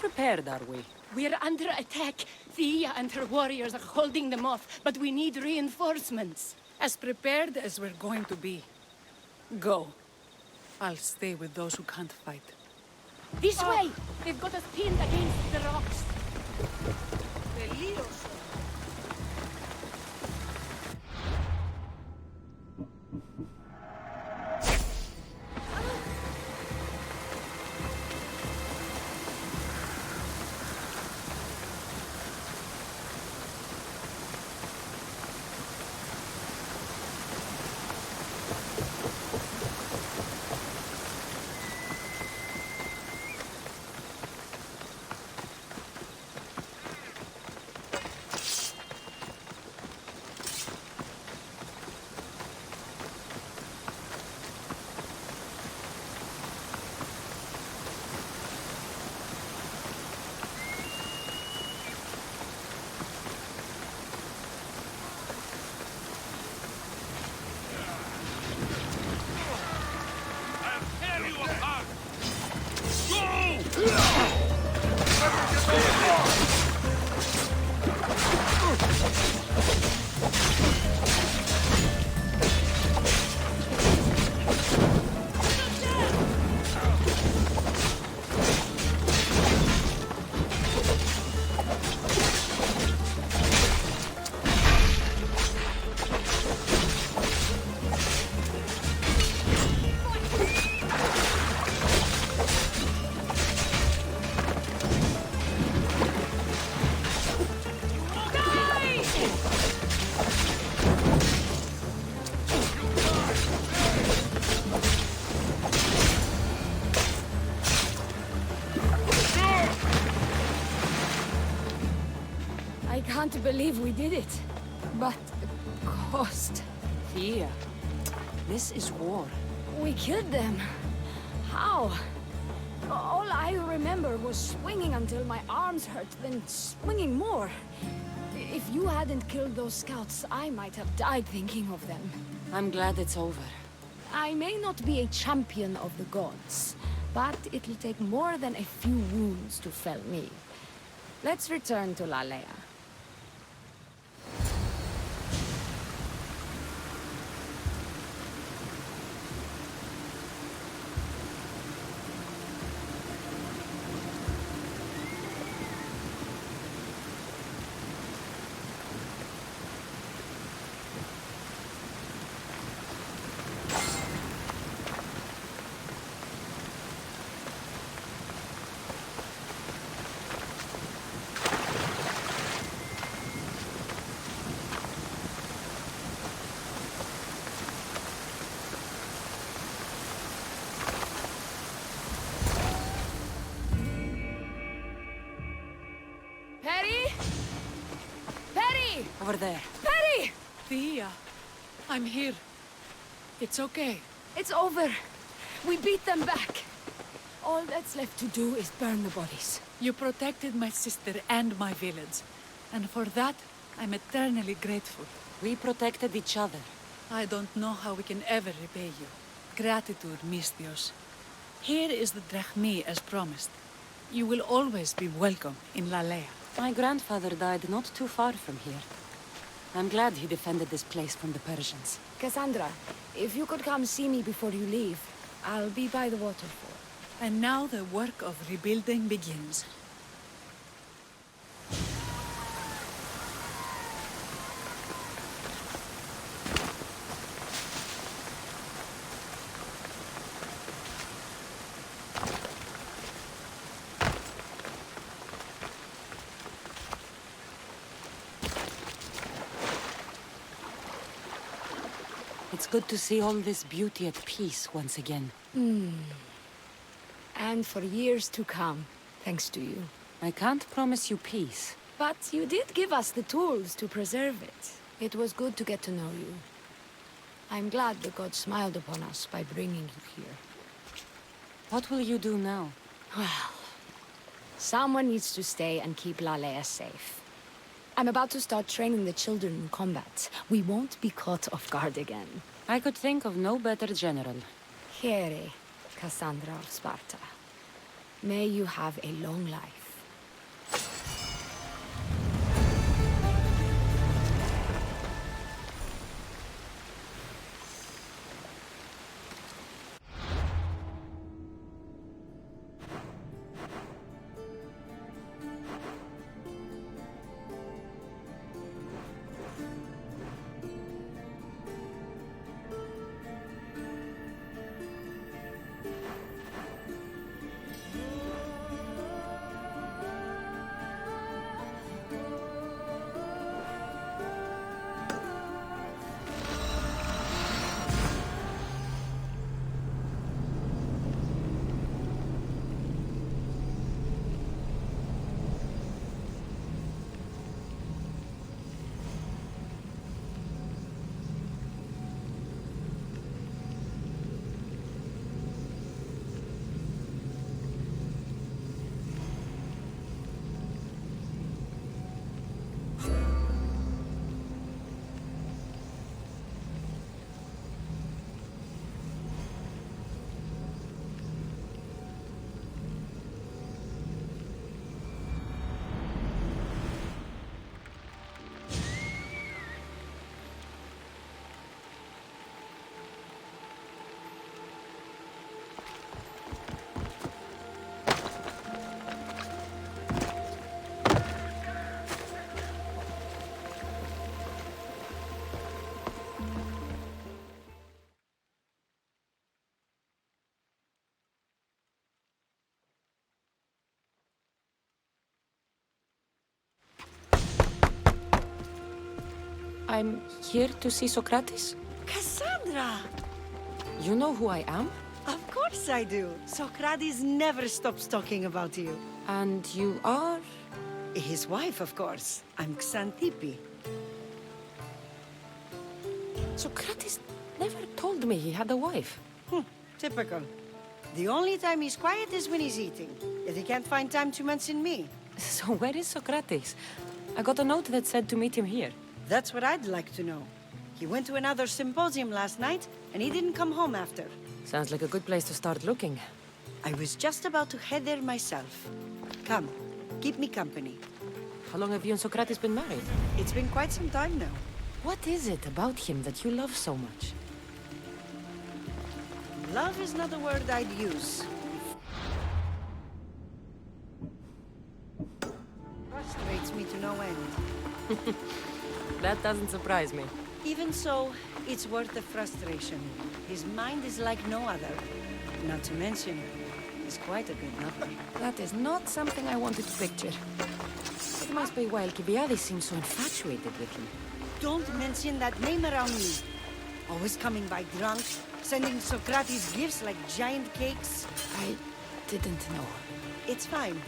prepared, are we? We're under attack. Thea and her warriors are holding them off, but we need reinforcements. As prepared as we're going to be. Go. I'll stay with those who can't fight. This way! They've got us pinned against the rocks. I can't believe we did it. But the cost. Thea, this is war. We killed them. How? All I remember was swinging until my arms hurt, then swinging more. If you hadn't killed those scouts, I might have died thinking of them. I'm glad it's over. I may not be a champion of the gods, but it'll take more than a few wounds to fell me. Let's return to Lalea. Over there. Perry! Thea, I'm here. It's okay. It's over. We beat them back. All that's left to do is burn the bodies. You protected my sister and my village. And for that, I'm eternally grateful. We protected each other. I don't know how we can ever repay you. Gratitude, Misthios. Here is the drachmae as promised. You will always be welcome in Lalea. My grandfather died not too far from here. I'm glad he defended this place from the Persians. Cassandra, if you could come see me before you leave, I'll be by the waterfall. And now the work of rebuilding begins. It's good to see all this beauty at peace once again. And for years to come, thanks to you. I can't promise you peace. But you did give us the tools to preserve it. It was good to get to know you. I'm glad the gods smiled upon us by bringing you here. What will you do now? Well, someone needs to stay and keep Lalea safe. I'm about to start training the children in combat. We won't be caught off guard again. I could think of no better general. Here, Cassandra of Sparta. May you have a long life. I'm here to see Socrates? Cassandra! You know who I am? Of course I do. Socrates never stops talking about you. And you are? His wife, of course. I'm Xanthippe. Socrates never told me he had a wife. Typical. The only time he's quiet is when he's eating. Yet he can't find time to mention me. So where is Socrates? I got a note that said to meet him here. That's what I'd like to know. He went to another symposium last night, and he didn't come home after. Sounds like a good place to start looking. I was just about to head there myself. Come, keep me company. How long have you and Socrates been married? It's been quite some time now. What is it about him that you love so much? Love is not a word I'd use. Frustrates me to no end. That doesn't surprise me. Even so, it's worth the frustration. His mind is like no other. Not to mention, he's quite a good lover. That is not something I wanted to picture. It must be why Alcibiades seems so infatuated with him. Don't mention that name around me. Always coming by drunk, sending Socrates gifts like giant cakes. I didn't know. It's fine.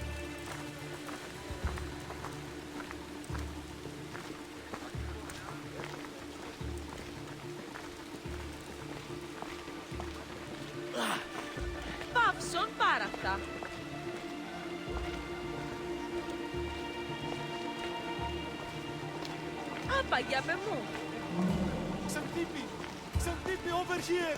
Παύσον πάρα αυτά. Άπαγια με μου. Xanthippe! Xanthippe, over here!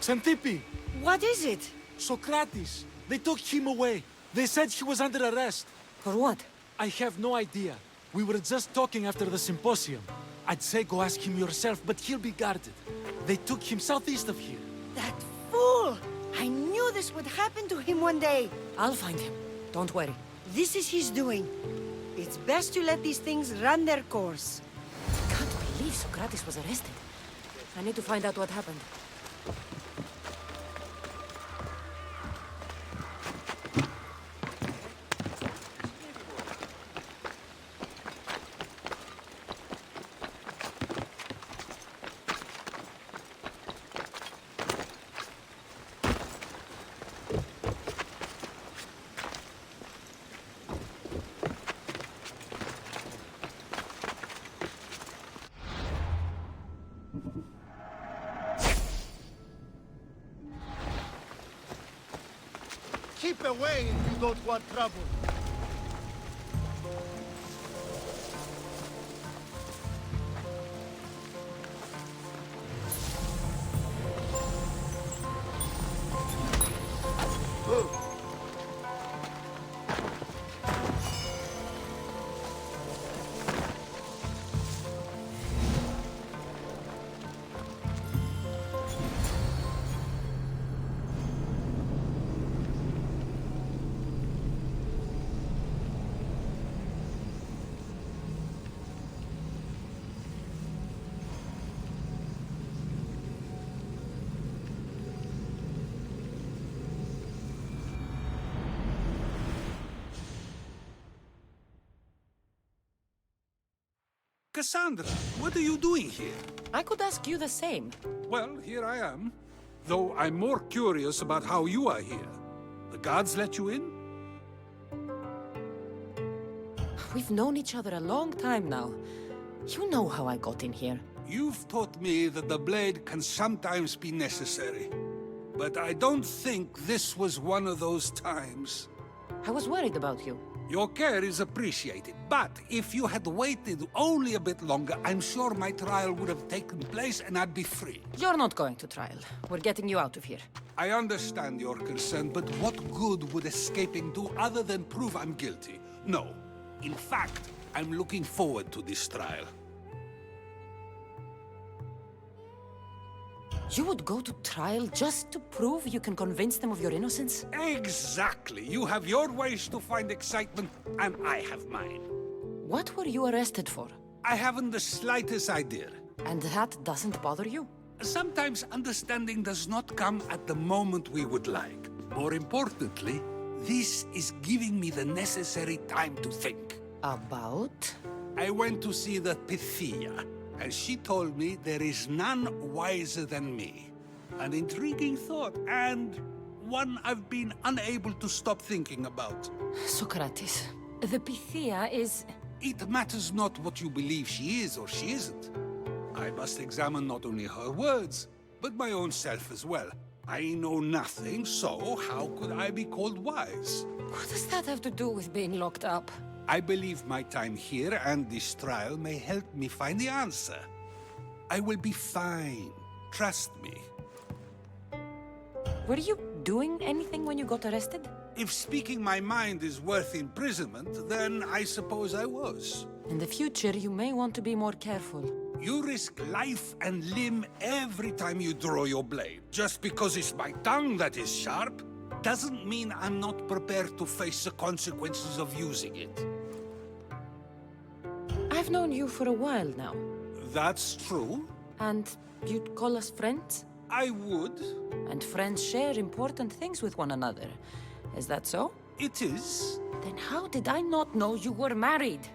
Xanthippe! What is it? Socrates! They took him away. They said he was under arrest. For what? I have no idea. We were just talking after the symposium. I'd say go ask him yourself, but he'll be guarded. They took him southeast of here. That fool! I knew this would happen to him one day. I'll find him. Don't worry. This is his doing. It's best to let these things run their course. I can't believe Socrates was arrested. I need to find out what happened. Keep away if you don't want trouble. Cassandra, what are you doing here? I could ask you the same. Well, here I am. Though I'm more curious about how you are here. The guards let you in? We've known each other a long time now. You know how I got in here. You've taught me that the blade can sometimes be necessary. But I don't think this was one of those times. I was worried about you. Your care is appreciated, but if you had waited only a bit longer, I'm sure my trial would have taken place and I'd be free. You're not going to trial. We're getting you out of here. I understand your concern, but what good would escaping do other than prove I'm guilty? No. In fact, I'm looking forward to this trial. You would go to trial just to prove you can convince them of your innocence? Exactly. You have your ways to find excitement, and I have mine. What were you arrested for? I haven't the slightest idea. And that doesn't bother you? Sometimes understanding does not come at the moment we would like. More importantly, this is giving me the necessary time to think. About? I went to see the Pythia, and she told me there is none wiser than me. An intriguing thought, and one I've been unable to stop thinking about. Socrates, the Pythia is... It matters not what you believe she is or she isn't. I must examine not only her words, but my own self as well. I know nothing, so how could I be called wise? What does that have to do with being locked up? I believe my time here and this trial may help me find the answer. I will be fine. Trust me. Were you doing anything when you got arrested? If speaking my mind is worth imprisonment, then I suppose I was. In the future, you may want to be more careful. You risk life and limb every time you draw your blade. Just because it's my tongue that is sharp, doesn't mean I'm not prepared to face the consequences of using it. I've known you for a while now. That's true. And you'd call us friends? I would. And friends share important things with one another. Is that so? It is. Then how did I not know you were married?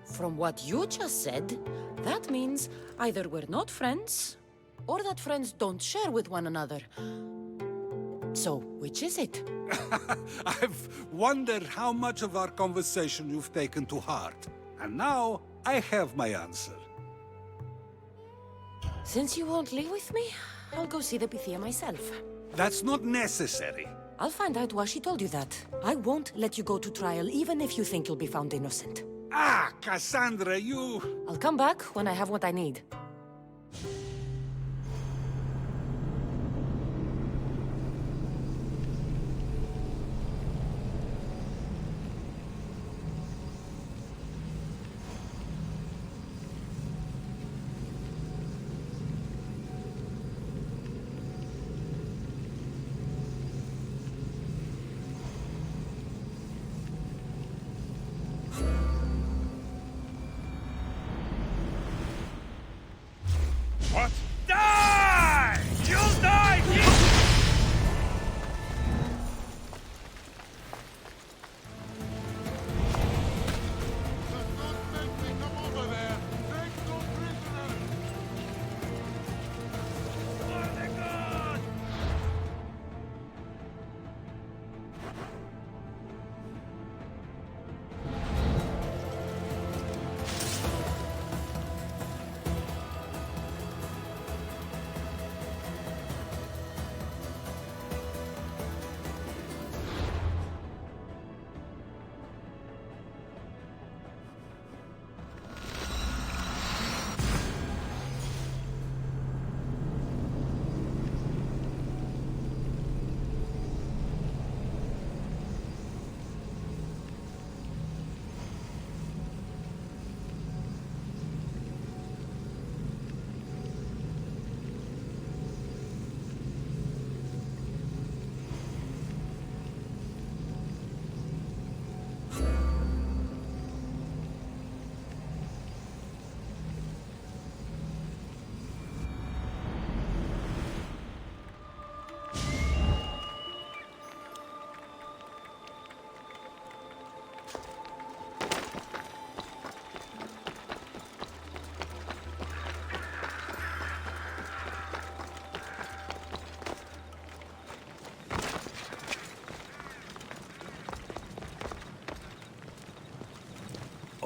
From what you just said, that means either we're not friends, or that friends don't share with one another. So, which is it? I've wondered how much of our conversation you've taken to heart. And now, I have my answer. Since you won't leave with me, I'll go see the Pythia myself. That's not necessary. I'll find out why she told you that. I won't let you go to trial, even if you think you'll be found innocent. Ah, Cassandra, you... I'll come back when I have what I need. What? Die! You'll die! Does not make me come over there. Take no prisoners. For the god!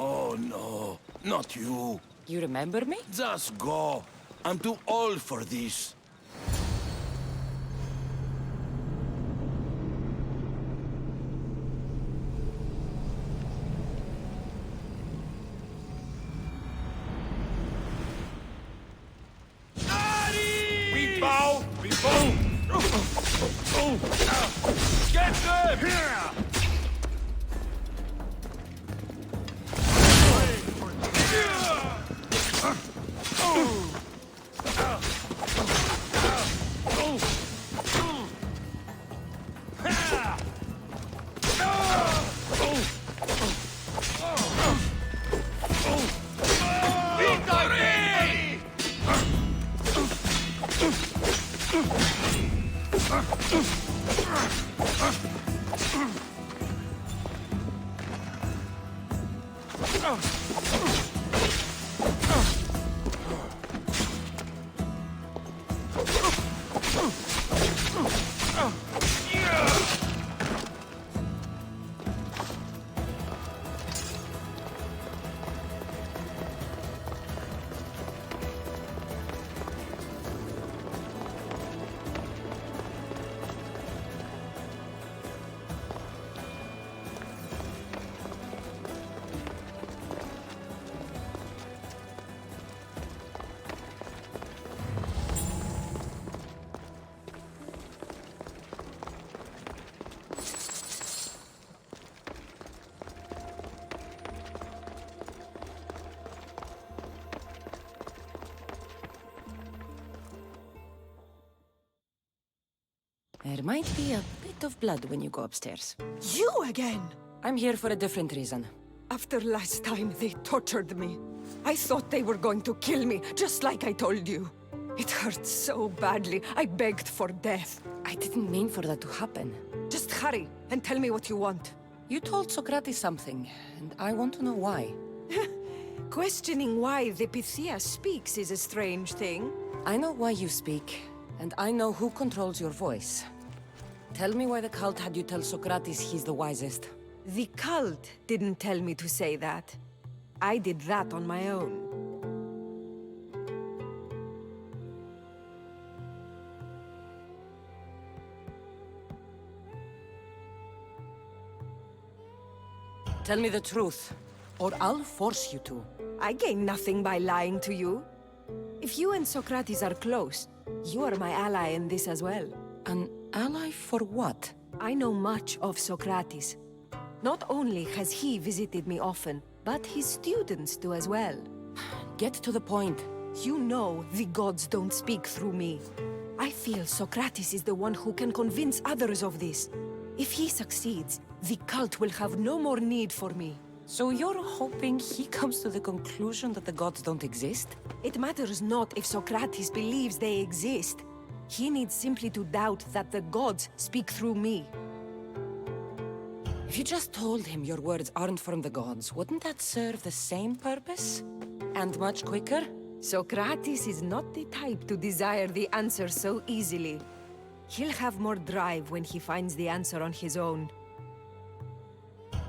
Oh no, not you. You remember me? Just go. I'm too old for this. We bow! We bow! Get them! Here! There might be a bit of blood when you go upstairs. You again! I'm here for a different reason. After last time, they tortured me. I thought they were going to kill me, just like I told you. It hurt so badly, I begged for death. I didn't mean for that to happen. Just hurry, and tell me what you want. You told Socrates something, and I want to know why. Questioning why the Pythia speaks is a strange thing. I know why you speak, and I know who controls your voice. Tell me why the cult had you tell Socrates he's the wisest. The cult didn't tell me to say that. I did that on my own. Tell me the truth, or I'll force you to. I gain nothing by lying to you. If you and Socrates are close, you are my ally in this as well. An ally for what? I know much of Socrates. Not only has he visited me often, but his students do as well. Get to the point. You know the gods don't speak through me. I feel Socrates is the one who can convince others of this. If he succeeds, the cult will have no more need for me. So you're hoping he comes to the conclusion that the gods don't exist? It matters not if Socrates believes they exist. He needs simply to doubt that the gods speak through me. If you just told him your words aren't from the gods, wouldn't that serve the same purpose? And much quicker? Socrates is not the type to desire the answer so easily. He'll have more drive when he finds the answer on his own.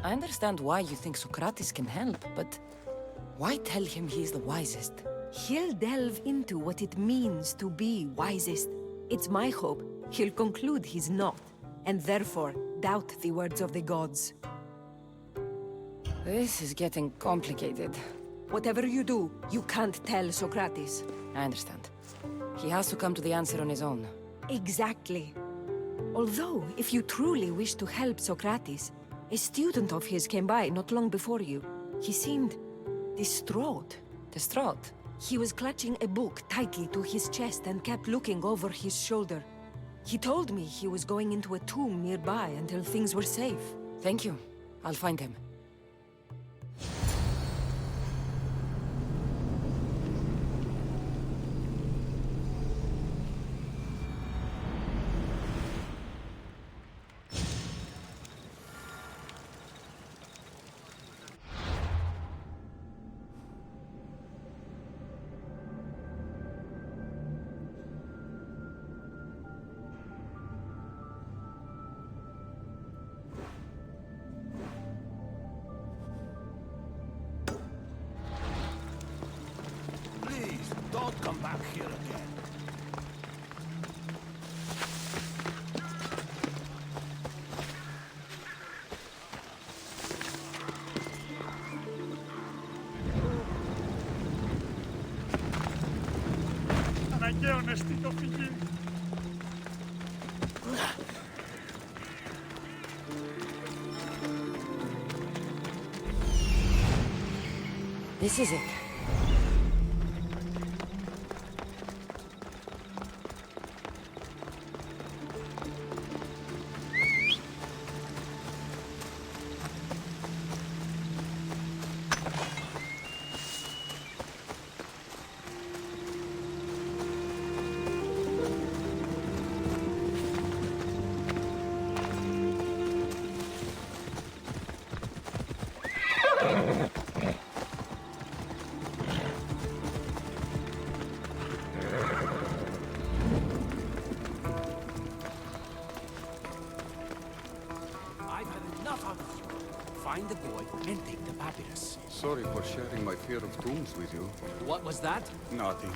I understand why you think Socrates can help, but why tell him he's the wisest? He'll delve into what it means to be wisest. It's my hope he'll conclude he's not, and therefore doubt the words of the gods. This is getting complicated. Whatever you do, you can't tell Socrates. I understand. He has to come to the answer on his own. Exactly. Although, if you truly wish to help Socrates, a student of his came by not long before you. He seemed distraught. Distraught? He was clutching a book tightly to his chest and kept looking over his shoulder. He told me he was going into a tomb nearby until things were safe. Thank you. I'll find him. Don't come back here again. Αναγκαίο νεστή το φυγή. This is it. the boy and take the papyrus. Sorry for sharing my fear of tombs with you. What was that? Nothing.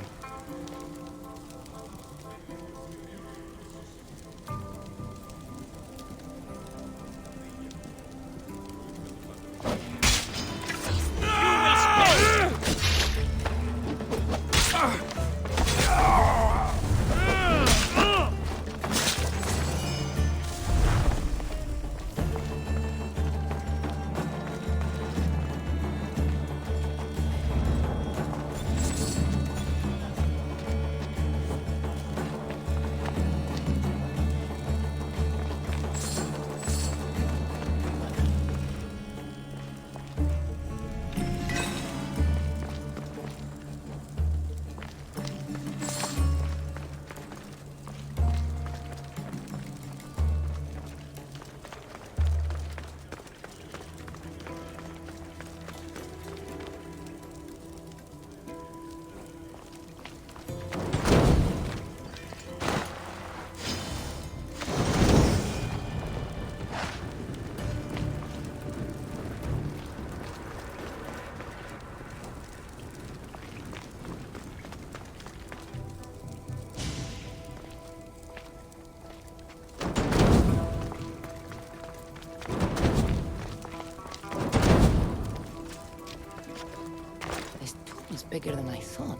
He's bigger than I thought.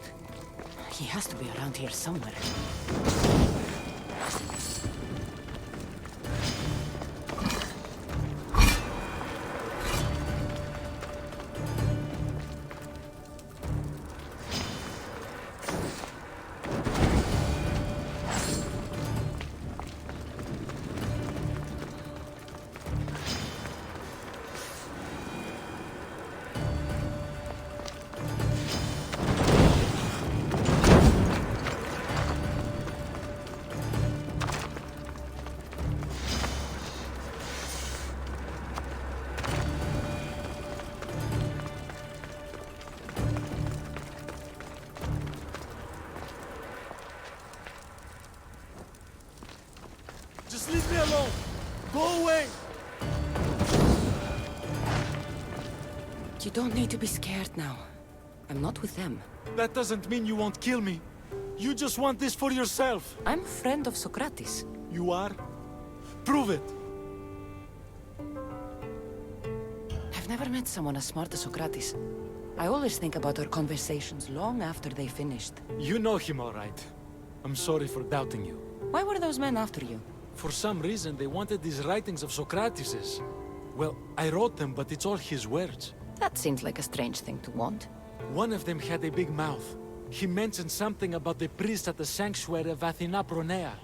He has to be around here somewhere. Just leave me alone! Go away! You don't need to be scared now. I'm not with them. That doesn't mean you won't kill me. You just want this for yourself. I'm a friend of Socrates. You are? Prove it! I've never met someone as smart as Socrates. I always think about our conversations long after they finished. You know him all right. I'm sorry for doubting you. Why were those men after you? For some reason, they wanted these writings of Socrates's. Well, I wrote them, but it's all his words. That seems like a strange thing to want. One of them had a big mouth. He mentioned something about the priest at the sanctuary of Athena Pronea.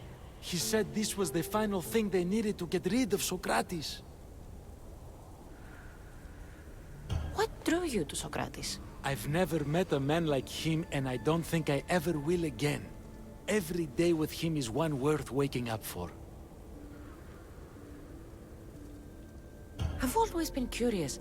He said this was the final thing they needed to get rid of Socrates. What drew you to Socrates? I've never met a man like him, and I don't think I ever will again. Every day with him is one worth waking up for. I've always been curious.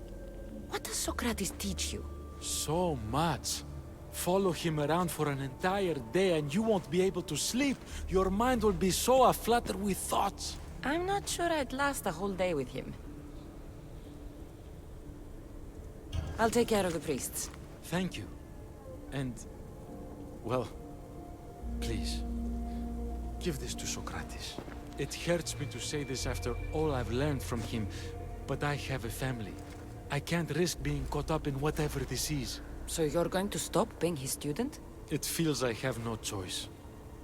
What does Socrates teach you? So much. Follow him around for an entire day and you won't be able to sleep. Your mind will be so aflutter with thoughts. I'm not sure I'd last a whole day with him. I'll take care of the priests. Thank you. And, well, please, give this to Socrates. It hurts me to say this after all I've learned from him, but I have a family. I can't risk being caught up in whatever this is. So you're going to stop being his student? It feels I have no choice.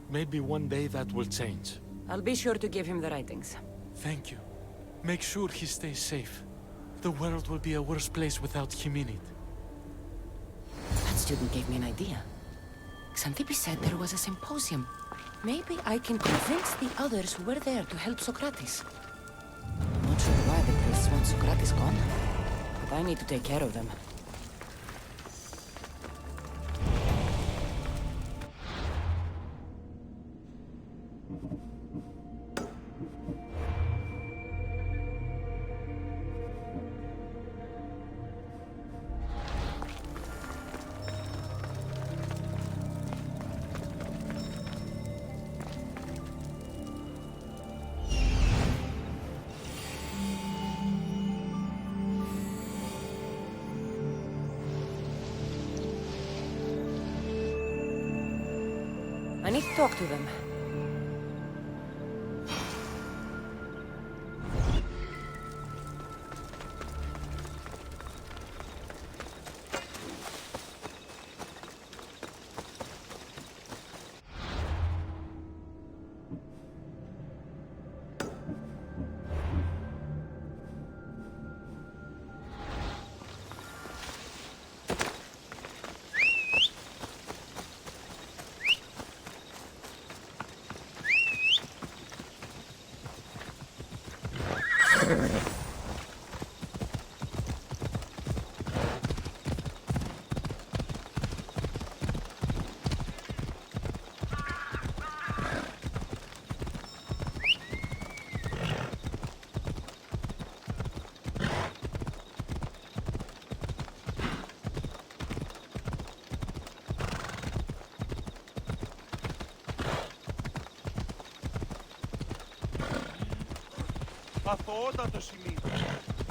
Maybe one day that will change. I'll be sure to give him the writings. Thank you. Make sure he stays safe. The world will be a worse place without him in it. That student gave me an idea. Xanthippe said there was a symposium. Maybe I can convince the others who were there to help Socrates. I'm not sure why the priests want Socrates gone, but I need to take care of them. I need to talk to them. Αθωότατο σημείο.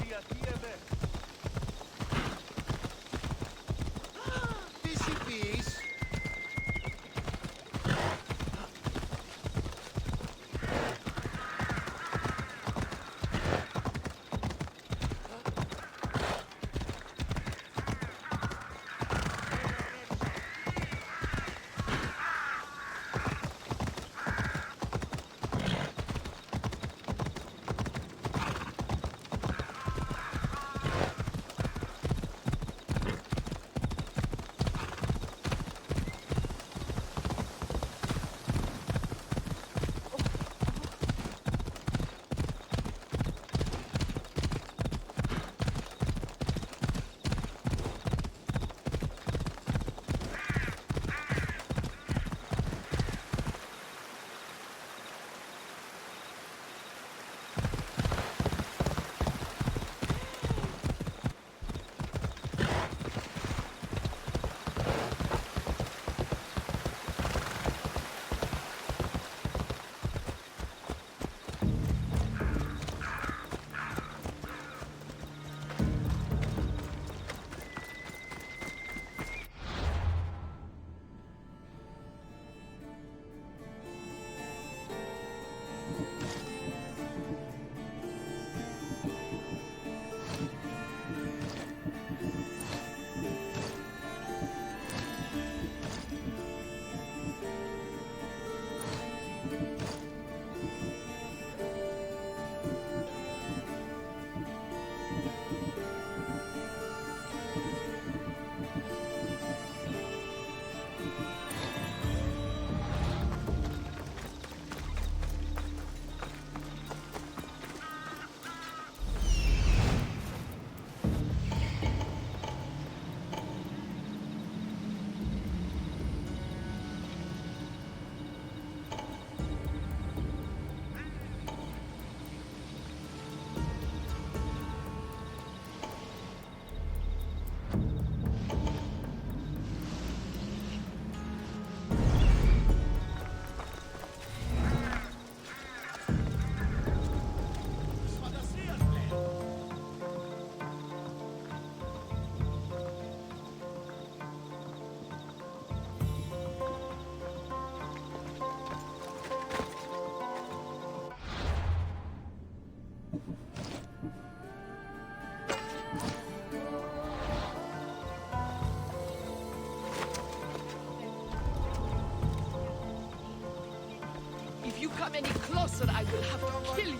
Γιατί εμέ. Τι συμπείς. If you come any closer, I will have to kill you.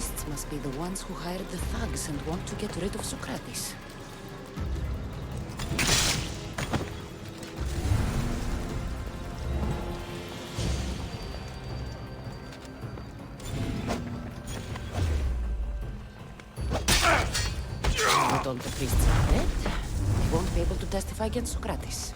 priests must be the ones who hired the thugs and want to get rid of Socrates. Not all the priests are dead. They won't be able to testify against Socrates.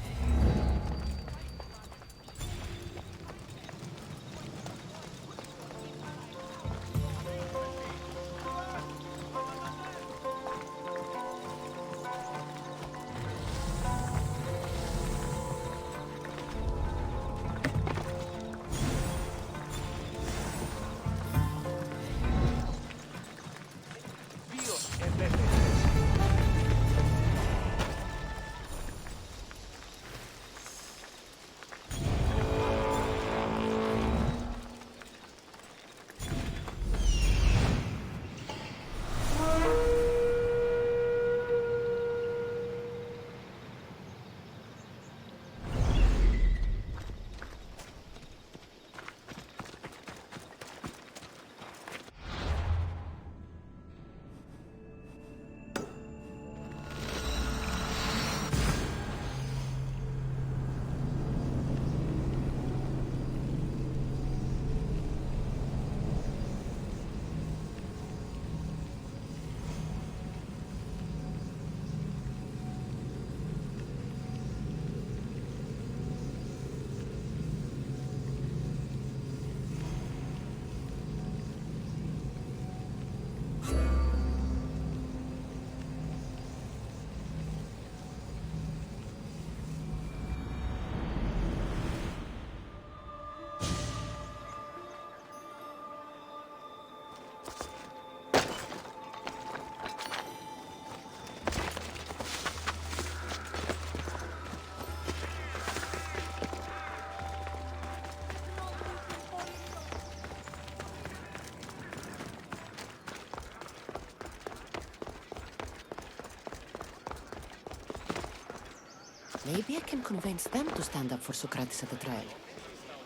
Maybe I can convince them to stand up for Socrates at the trial.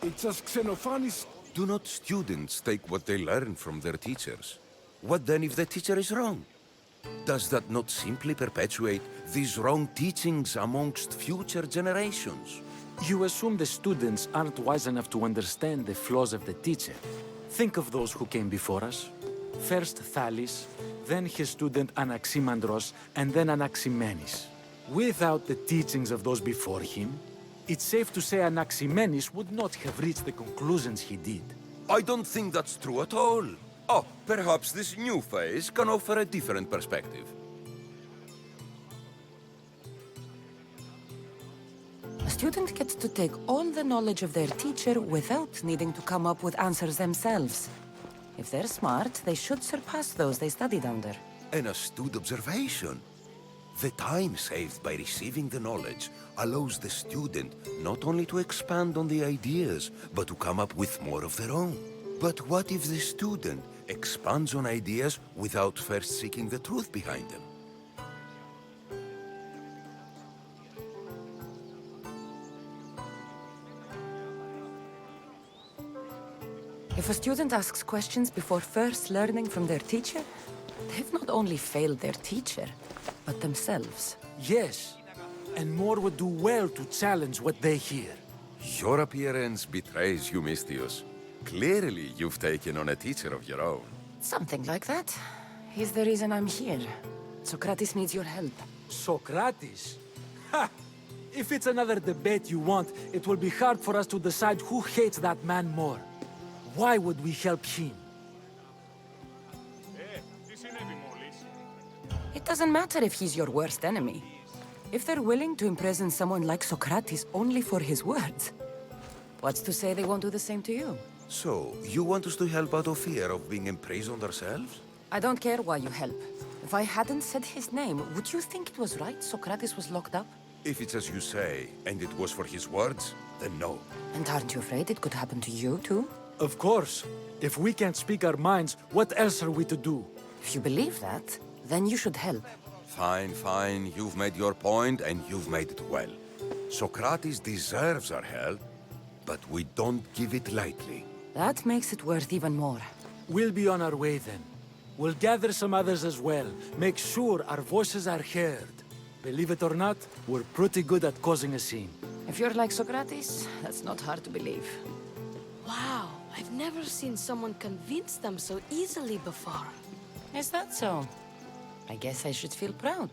It's as Xenophanes. Do not students take what they learn from their teachers? What then if the teacher is wrong? Does that not simply perpetuate these wrong teachings amongst future generations? You assume the students aren't wise enough to understand the flaws of the teacher. Think of those who came before us. First Thales, then his student Anaximandros, and then Anaximenes. Without the teachings of those before him, it's safe to say Anaximenes would not have reached the conclusions he did. I don't think that's true at all. Oh, perhaps this new phase can offer a different perspective. A student gets to take all the knowledge of their teacher without needing to come up with answers themselves. If they're smart, they should surpass those they studied under. An astute observation. The time saved by receiving the knowledge allows the student not only to expand on the ideas, but to come up with more of their own. But what if the student expands on ideas without first seeking the truth behind them? If a student asks questions before first learning from their teacher, they've not only failed their teacher, but themselves. Yes, and more would do well to challenge what they hear. Your appearance betrays you, Mystios. Clearly, you've taken on a teacher of your own. Something like that. He's the reason I'm here. Socrates needs your help. Socrates? Ha! If it's another debate you want, it will be hard for us to decide who hates that man more. Why would we help him? It doesn't matter if he's your worst enemy. If they're willing to imprison someone like Socrates only for his words, what's to say they won't do the same to you? So, you want us to help out of fear of being imprisoned ourselves? I don't care why you help. If I hadn't said his name, would you think it was right Socrates was locked up? If it's as you say, and it was for his words, then no. And aren't you afraid it could happen to you, too? Of course. If we can't speak our minds, what else are we to do? If you believe that, then you should help. Fine, fine. You've made your point, and you've made it well. Socrates deserves our help, but we don't give it lightly. That makes it worth even more. We'll be on our way then. We'll gather some others as well. Make sure our voices are heard. Believe it or not, we're pretty good at causing a scene. If you're like Socrates, that's not hard to believe. Wow, I've never seen someone convince them so easily before. Is that so? I guess I should feel proud.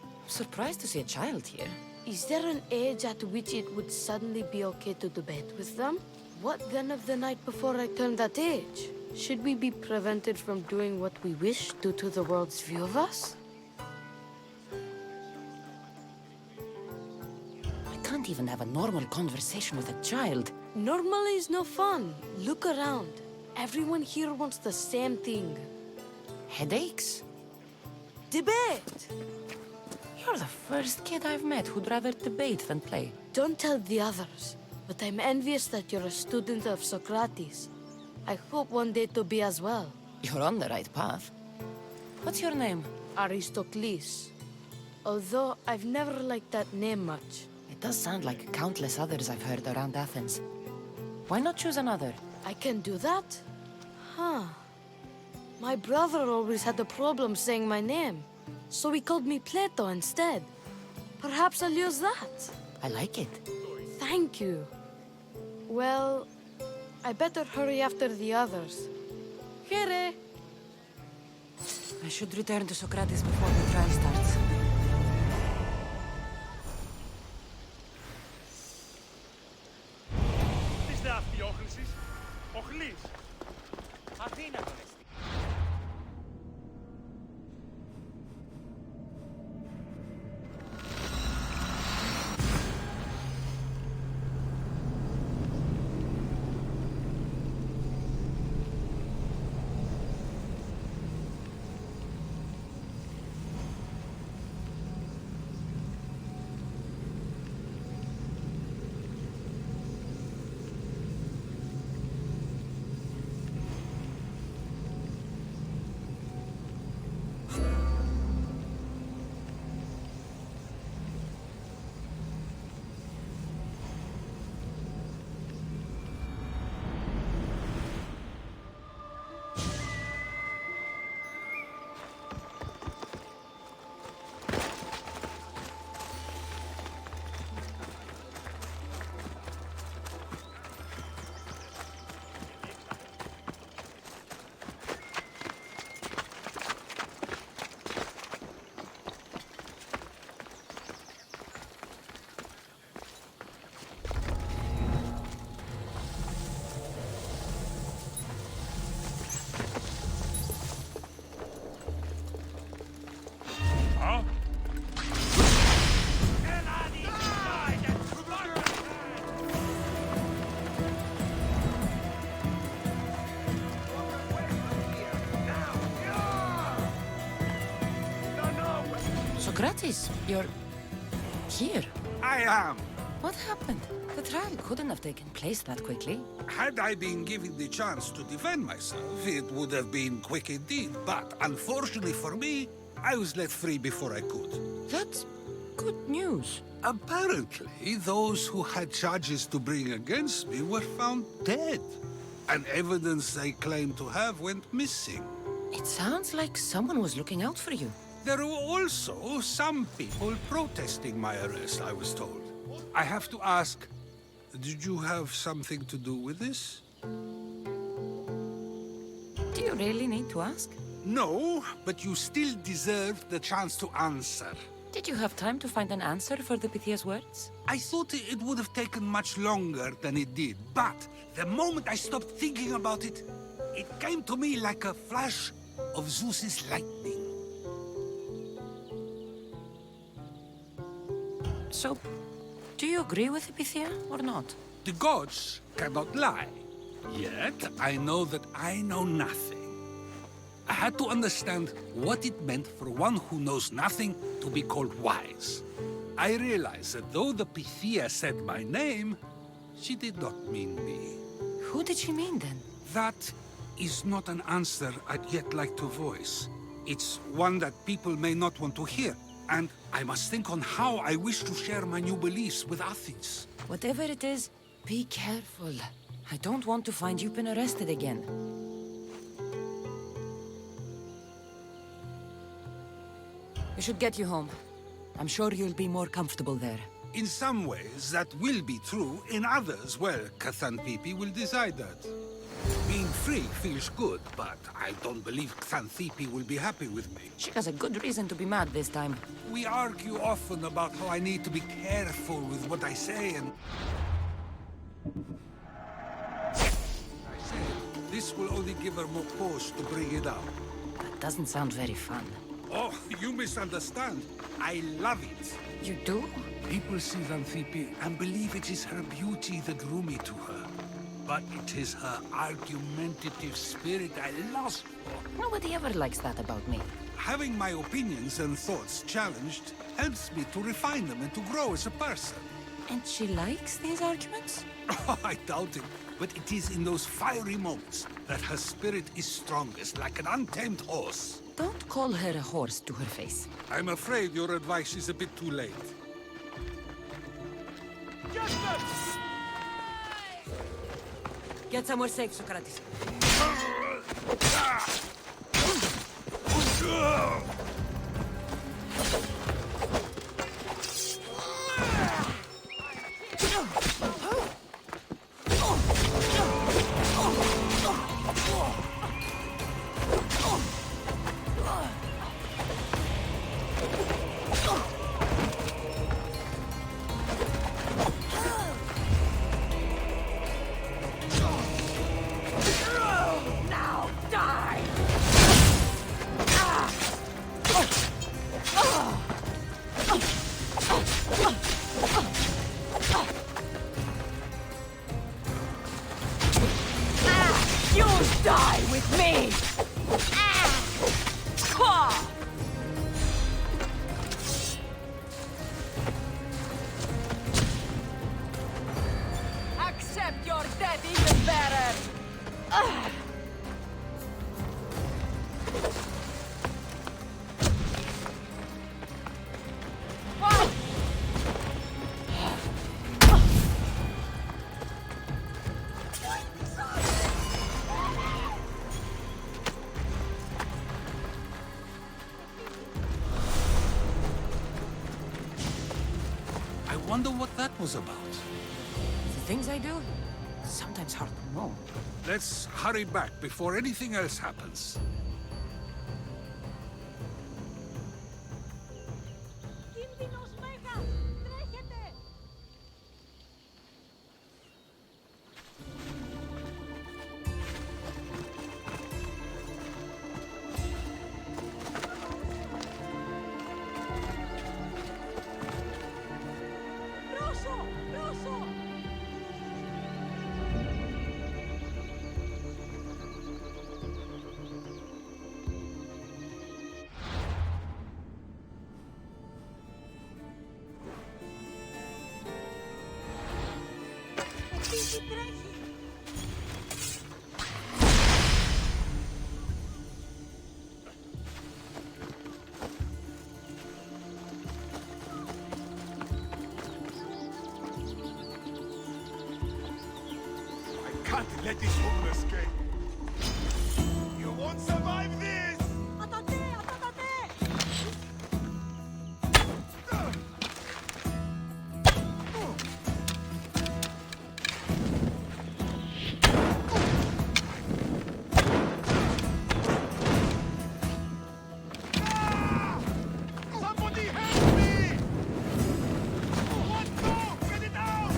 I'm surprised to see a child here. Is there an age at which it would suddenly be okay to debate with them? What then of the night before I turned that age? Should we be prevented from doing what we wish due to the world's view of us? I can't even have a normal conversation with a child. Normal is no fun. Look around. Everyone here wants the same thing. Headaches? Debate! You're the first kid I've met who'd rather debate than play. Don't tell the others, but I'm envious that you're a student of Socrates. I hope one day to be as well. You're on the right path. What's your name? Aristocles. Although I've never liked that name much. It does sound like countless others I've heard around Athens. Why not choose another? I can do that? Huh. My brother always had a problem saying my name, so he called me Plato instead. Perhaps I'll use that. I like it. Thank you. Well, I better hurry after the others. Here! I should return to Socrates before the trial starts. Τι είστε αυτιόχρησης? Οχλής. Αθήνα τον εστί. Socrates, you're... here. I am. What happened? The trial couldn't have taken place that quickly. Had I been given the chance to defend myself, it would have been quick indeed. But unfortunately for me, I was let free before I could. That's good news. Apparently, those who had charges to bring against me were found dead. And evidence they claimed to have went missing. It sounds like someone was looking out for you. There were also some people protesting my arrest, I was told. I have to ask, did you have something to do with this? Do you really need to ask? No, but you still deserve the chance to answer. Did you have time to find an answer for the Pythia's words? I thought it would have taken much longer than it did, but the moment I stopped thinking about it, it came to me like a flash of Zeus's lightning. So, do you agree with Pythia or not? The gods cannot lie. Yet, I know that I know nothing. I had to understand what it meant for one who knows nothing to be called wise. I realized that though the Pythia said my name, she did not mean me. Who did she mean then? That is not an answer I'd yet like to voice. It's one that people may not want to hear. And I must think on how I wish to share my new beliefs with Athens. Whatever it is, be careful. I don't want to find you've been arrested again. should get you home. I'm sure you'll be more comfortable there. In some ways, that will be true. In others, well, Xanthippe will decide that. Being free feels good, but I don't believe Xanthippe will be happy with me. She has a good reason to be mad this time. We argue often about how I need to be careful with what I say, and... I say, this will only give her more cause to bring it up. That doesn't sound very fun. Oh, you misunderstand. I love it. You do? People see Xanthippe and believe it is her beauty that drew me to her. But it is her argumentative spirit I lust for. Nobody ever likes that about me. Having my opinions and thoughts challenged helps me to refine them and to grow as a person. And she likes these arguments? Oh, I doubt it. But it is in those fiery moments that her spirit is strongest, like an untamed horse. Don't call her a horse to her face. I'm afraid your advice is a bit too late. Get somewhere safe, Socrates. Accept your death even better! I wonder what that was about. The things I do? Sometimes hard to know. Let's hurry back before anything else happens. Can't let this woman escape. You won't survive this! Somebody help me! What? No! Get it out!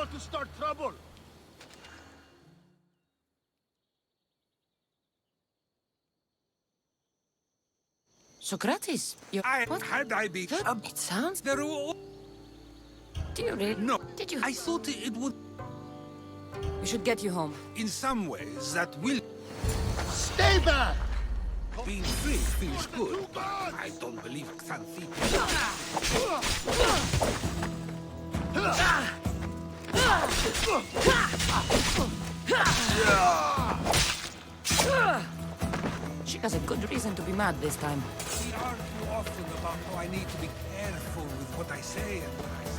want to start trouble. Socrates, you... What? Had I been... It sounds... There were... Do you really? No. Did you... I thought it would... We should get you home. In some ways, that will... Stay back! Being free feels good, but I don't believe Xanthi... She has a good reason to be mad this time. We are too often about how I need to be careful with what I say and what I say.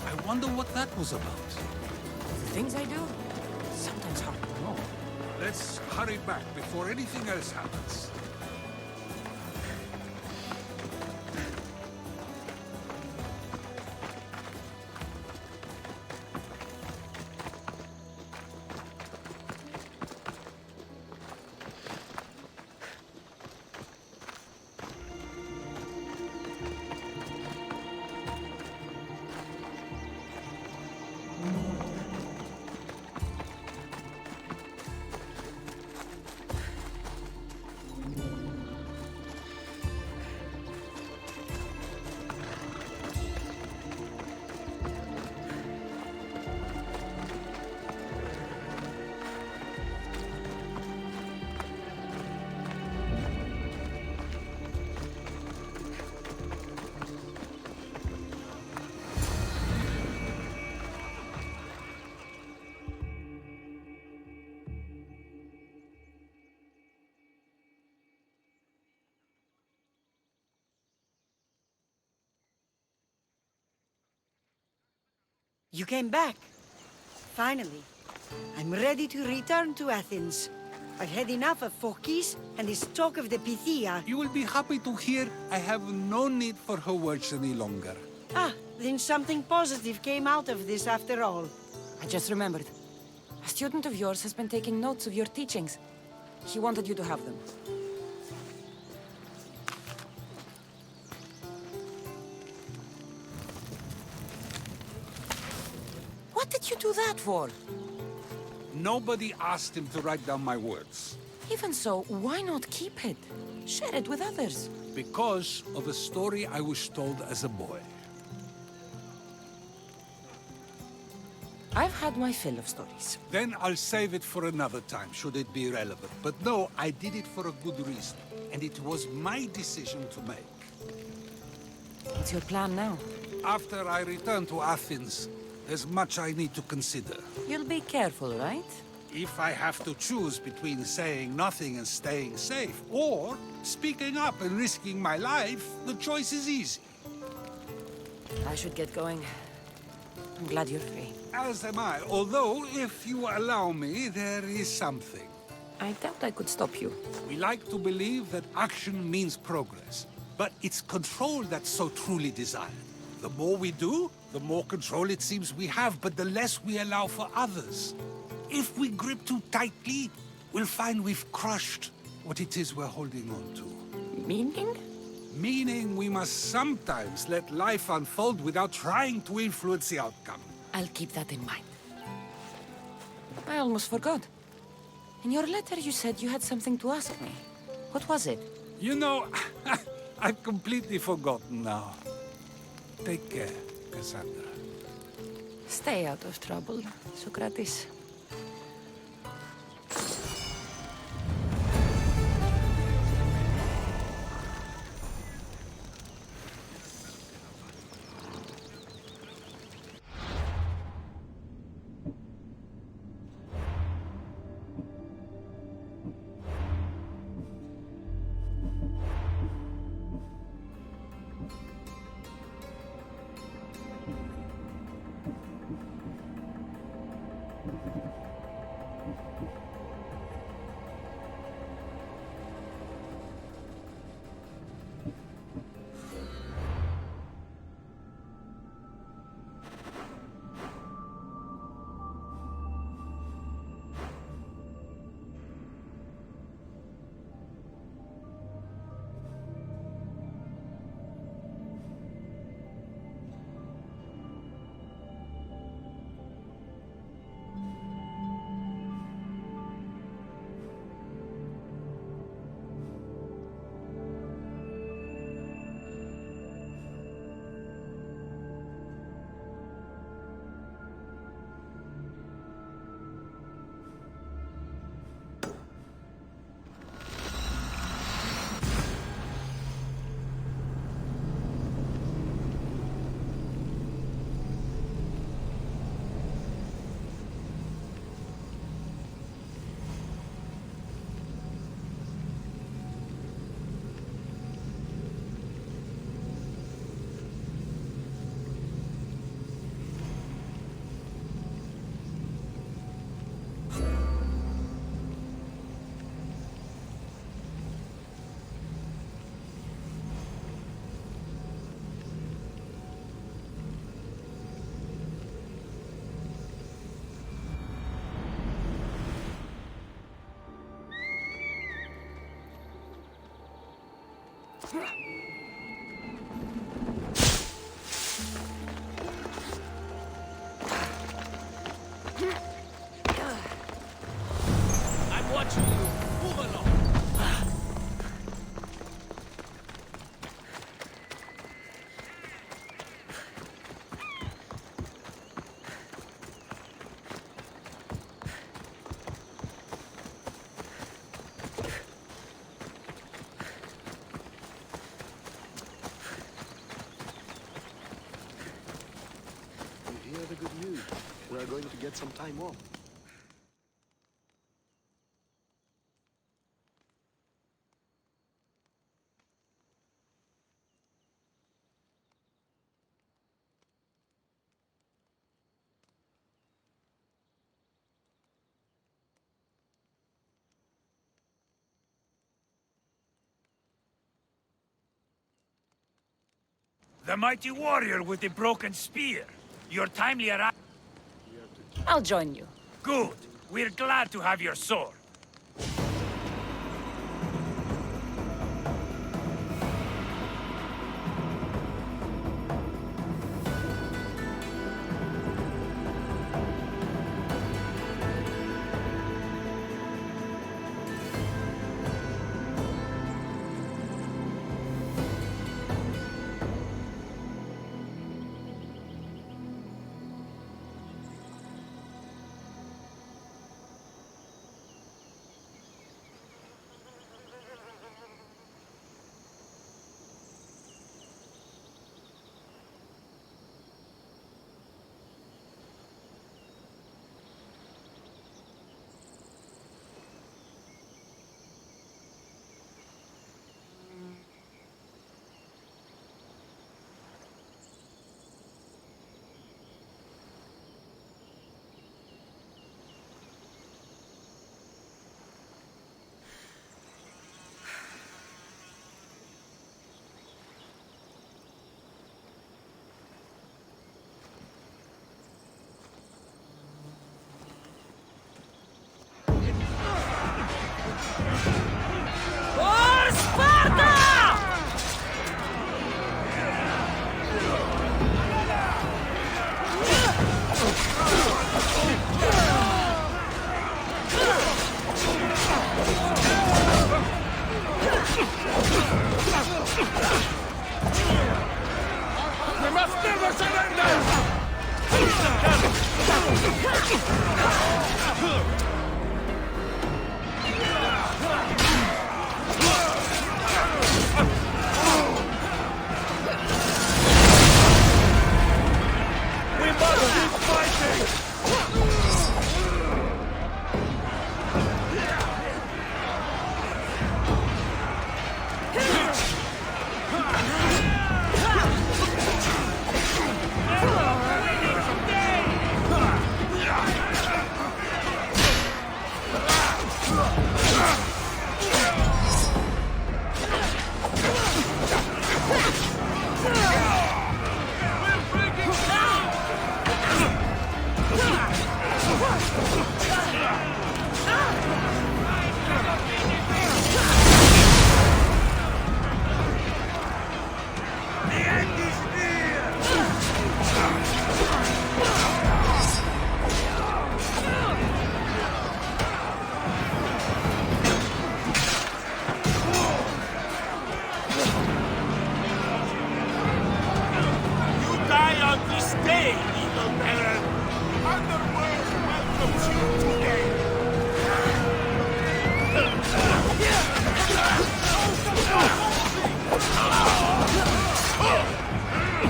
I wonder what that was about. The things I do? Sometimes hard to know. Let's hurry back before anything else happens. You came back. Finally. I'm ready to return to Athens. I've had enough of Phokis and his talk of the Pythia. You will be happy to hear I have no need for her words any longer. Ah, then something positive came out of this after all. I just remembered. A student of yours has been taking notes of your teachings. He wanted you to have them. What did you do that for? Nobody asked him to write down my words. Even so, why not keep it? Share it with others. Because of a story I was told as a boy. I've had my fill of stories. Then I'll save it for another time, should it be relevant. But no, I did it for a good reason. And it was my decision to make. What's your plan now? After I return to Athens, there's much I need to consider. You'll be careful, right? If I have to choose between saying nothing and staying safe, or speaking up and risking my life, the choice is easy. I should get going. I'm glad you're free. As am I, although, if you allow me, there is something. I doubt I could stop you. We like to believe that action means progress, but it's control that's so truly desired. The more we do, the more control it seems we have, but the less we allow for others. If we grip too tightly, we'll find we've crushed what it is we're holding on to. Meaning? Meaning we must sometimes let life unfold without trying to influence the outcome. I'll keep that in mind. I almost forgot. In your letter you said you had something to ask me. What was it? You know, I've completely forgotten now. Take care, Cassandra. Stay out of trouble, Socrates. I'm watching you. Move along. You hear the good news? We're going to get some time off. The mighty warrior with the broken spear. Your timely arrival. I'll join you. Good. We're glad to have your sword.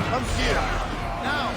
Come here! Now!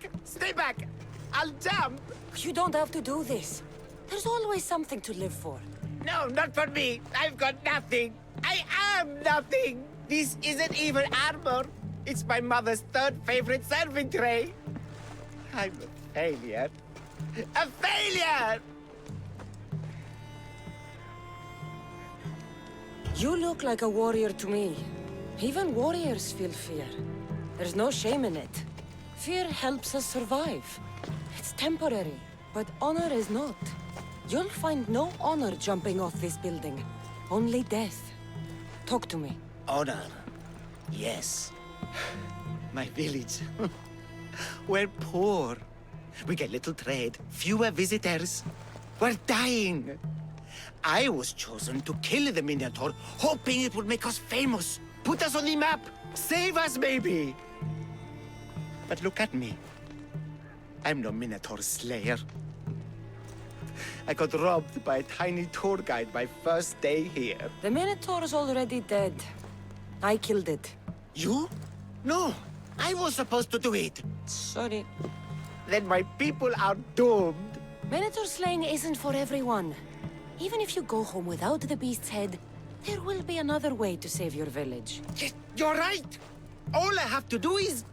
back! Stay back! I'll jump! You don't have to do this. There's always something to live for. No, not for me. I've got nothing. I am nothing. This isn't even armor. It's my mother's third favorite serving tray. I'm a failure. A failure! You look like a warrior to me. Even warriors feel fear. There's no shame in it. Fear helps us survive. It's temporary, but honor is not. You'll find no honor jumping off this building. Only death. Talk to me. Honor. Yes. My village. We're poor. We get little trade, fewer visitors. We're dying. I was chosen to kill the Minotaur, hoping it would make us famous. Put us on the map. Save us, maybe. But look at me. I'm no Minotaur slayer. I got robbed by a tiny tour guide my first day here. The Minotaur's already dead. I killed it. You? No, I was supposed to do it. Sorry. Then my people are doomed. Minotaur slaying isn't for everyone. Even if you go home without the beast's head, there will be another way to save your village. Yes, you're right. All I have to do is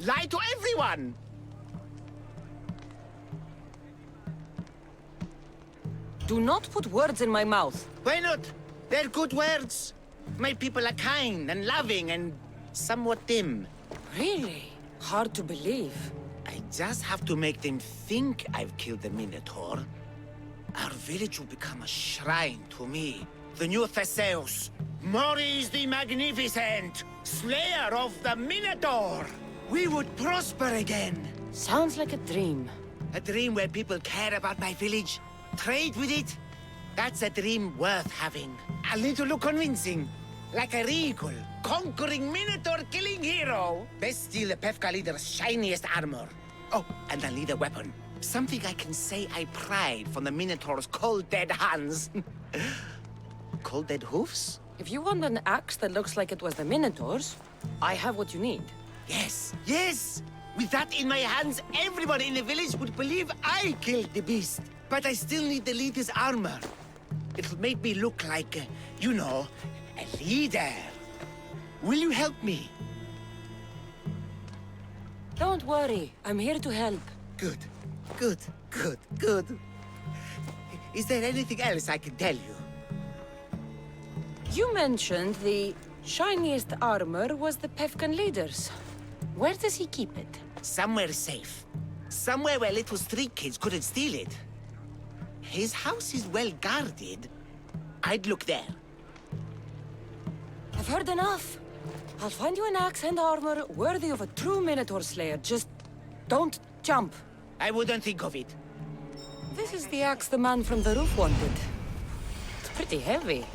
lie to everyone. Do not put words in my mouth. Why not? They're good words. My people are kind and loving and somewhat dim. Really? Hard to believe. I just have to make them think I've killed the Minotaur. Our village will become a shrine to me, the new Theseus, Maurice the Magnificent, slayer of the Minotaur. We would prosper again. Sounds like a dream. A dream where people care about my village, trade with it. That's a dream worth having. I'll need to look convincing. Like a regal, conquering Minotaur-killing hero. Best steal the Pefka leader's shiniest armor. Oh, and I'll need a weapon. Something I can say I pried from the Minotaur's cold dead hands. Cold dead hoofs? If you want an axe that looks like it was the Minotaur's, I have what you need. Yes, yes! With that in my hands, everyone in the village would believe I killed the beast. But I still need the leader's armor. It'll make me look like, you know, a leader. Will you help me? Don't worry, I'm here to help. Good, good, good, good. Is there anything else I can tell you? You mentioned the shiniest armor was the Pefkan leader's. Where does he keep it? Somewhere safe. Somewhere where little street kids couldn't steal it. His house is well guarded. I'd look there. I've heard enough. I'll find you an axe and armor worthy of a true Minotaur slayer. Just don't jump. I wouldn't think of it. This is the axe the man from the roof wanted. It's pretty heavy.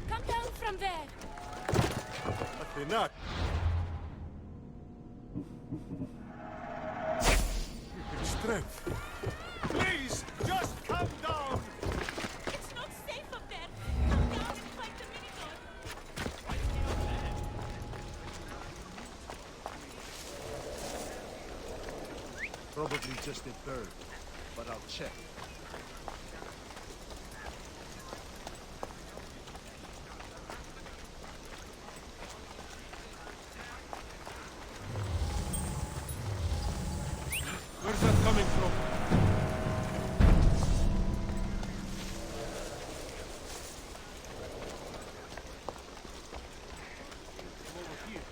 Come down from there. Athena! Strength. Please, just come down! It's not safe up there. Come down and fight the Minotaur. Probably just a bird, but I'll check. Where's that coming from? Over here.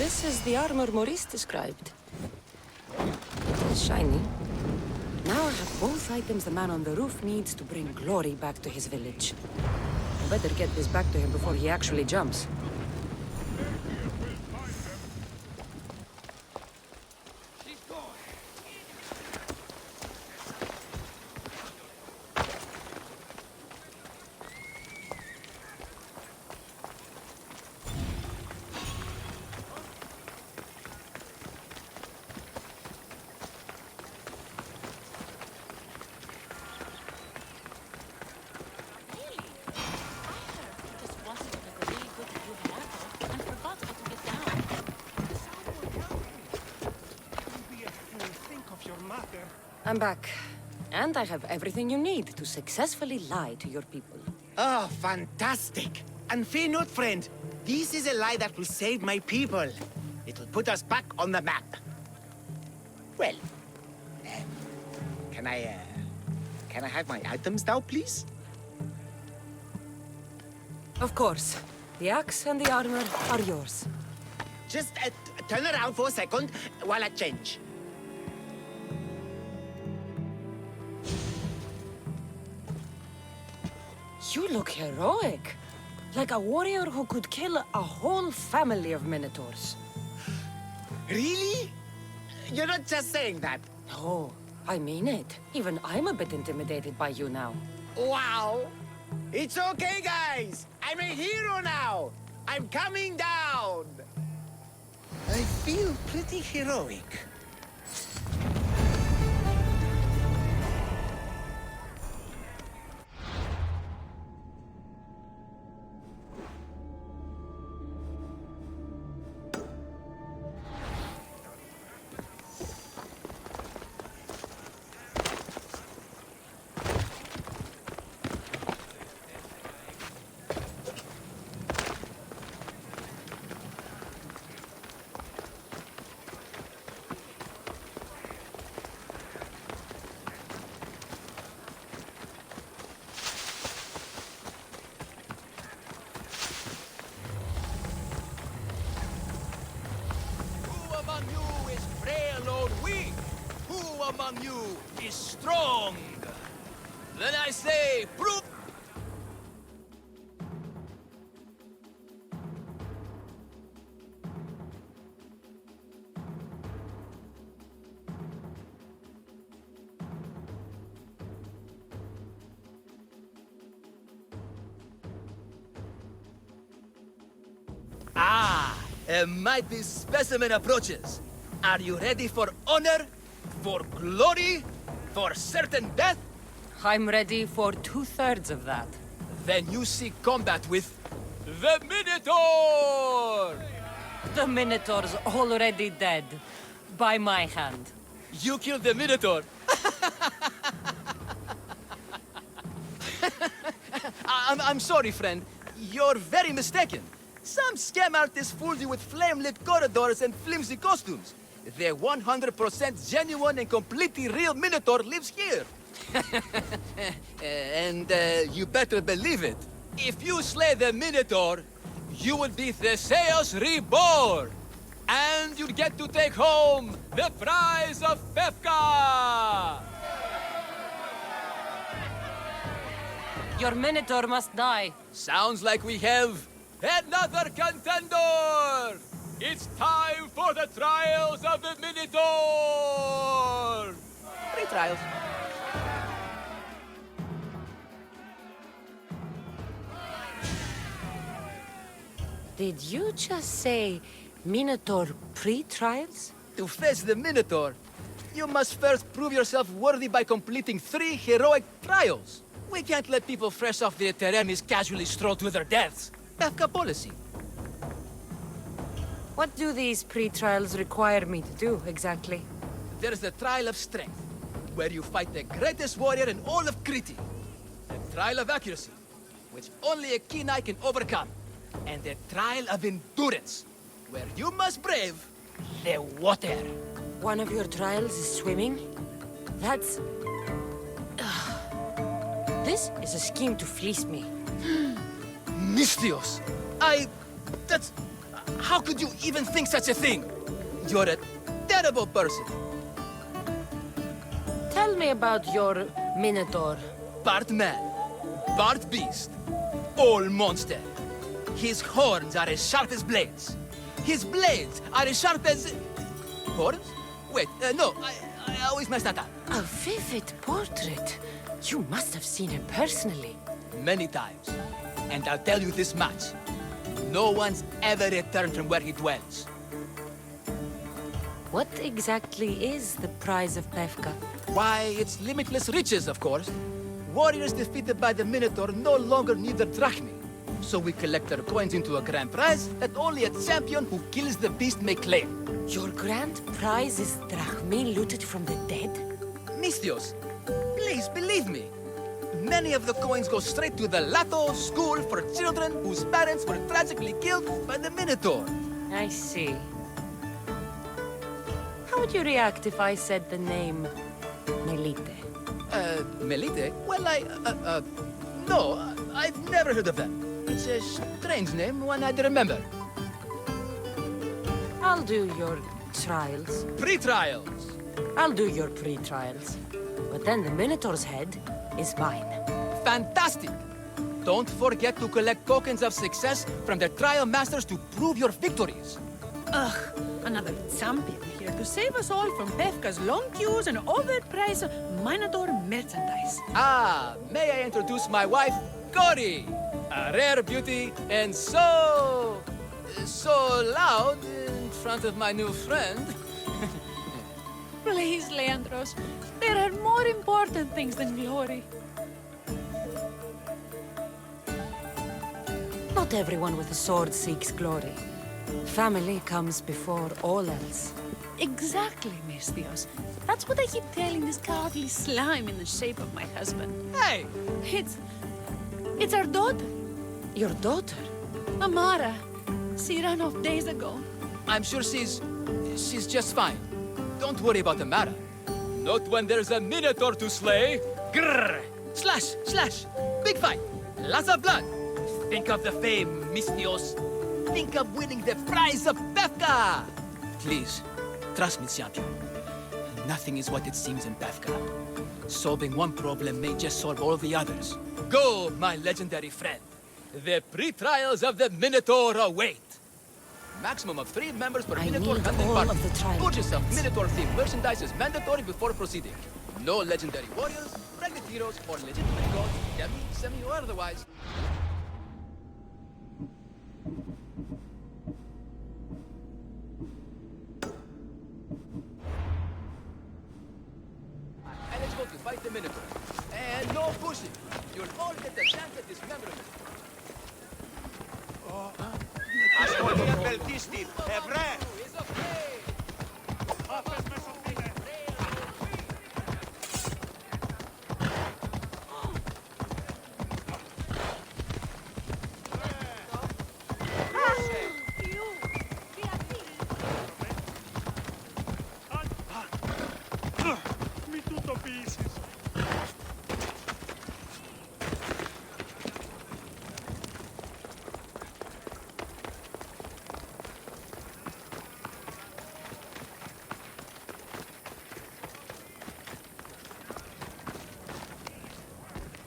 this is the armor Maurice described. It is shiny. Now I have both items the man on the roof needs to bring glory back to his village. I better get this back to him before he actually jumps. I'm back. And I have everything you need to successfully lie to your people. Oh, fantastic! And fear not, friend. This is a lie that will save my people. It will put us back on the map. Well, can I have my items now, please? Of course. The axe and the armor are yours. Just turn around for a second while I change. You look heroic. Like a warrior who could kill a whole family of minotaurs. Really? You're not just saying that. No, I mean it. Even I'm a bit intimidated by you now. Wow! It's okay, guys! I'm a hero now! I'm coming down! I feel pretty heroic. Among you is strong. Then I say, prove. A mighty specimen approaches. Are you ready for honor? For glory? For certain death? I'm ready for 2/3 of that. Then you seek combat with the Minotaur! The Minotaur's already dead. By my hand. You killed the Minotaur? I'm sorry, friend. You're very mistaken. Some scam artists fooled you with flame-lit corridors and flimsy costumes. The 100% genuine and completely real Minotaur lives here. And you better believe it. If you slay the Minotaur, you will be Theseus reborn. And you'll get to take home the prize of Fefka! Your Minotaur must die. Sounds like we have another contender! It's time for the trials of the Minotaur! 3 trials. Did you just say Minotaur pre-trials? To face the Minotaur, you must first prove yourself worthy by completing 3 heroic trials. We can't let people fresh off the Teremis casually stroll to their deaths. Fefka policy. What do these pre-trials require me to do, exactly? There's the Trial of Strength, where you fight the greatest warrior in all of Crete. The Trial of Accuracy, which only a keen eye can overcome. And the Trial of Endurance, where you must brave the water. One of your trials is swimming? That's... This is a scheme to fleece me. Mystios! How could you even think such a thing? You're a terrible person. Tell me about your Minotaur. Part man, part beast, all monster. His horns are as sharp as blades. His blades are as sharp as... Horns? Wait, no, I always mess that up. A vivid portrait. You must have seen him personally. Many times. And I'll tell you this much. No one's ever returned from where he dwells. What exactly is the prize of Pefka? Why, it's limitless riches, of course. Warriors defeated by the Minotaur no longer need their drachmi. So we collect their coins into a grand prize that only a champion who kills the beast may claim. Your grand prize is drachmi looted from the dead? Misthios, please believe me. Many of the coins go straight to the Lato School for children whose parents were tragically killed by the Minotaur. I see. How would you react if I said the name Melite? Melite? Well, no, I've never heard of them. It's a strange name, one I'd remember. I'll do your trials. Pre-trials. I'll do your pre-trials. But then the Minotaur's head is mine. Fantastic! Don't forget to collect tokens of success from the trial masters to prove your victories. Ugh, another champion here to save us all from Pefka's long queues and overpriced Minotaur merchandise. Ah, may I introduce my wife, Cory? A rare beauty and so loud in front of my new friend. Please, Leandros, there are more important things than glory. Not everyone with a sword seeks glory. Family comes before all else. Exactly, Misthios. That's what I keep telling this cowardly slime in the shape of my husband. Hey! It's our daughter. Your daughter? Amara. She ran off days ago. I'm sure she's just fine. Don't worry about Amara. Not when there's a Minotaur to slay. Grrr! Slash! Slash! Big fight! Lots of blood! Think of the fame, Misthios. Think of winning the prize of Pefka! Please, trust me, champion. Nothing is what it seems in Pefka. Solving one problem may just solve all the others. Go, my legendary friend. The pre-trials of the Minotaur await. Maximum of 3 members per Minotaur hunting party. Purchase of Minotaur-themed merchandise is mandatory before proceeding. No legendary warriors, pregnant heroes, or legitimate gods, demi, semi, or otherwise. Eligible to fight the Minotaur. And no pushing. You'll all get the chance at dismemberment. Ascolti appeltisti, ebrei! Mi tutto pieces.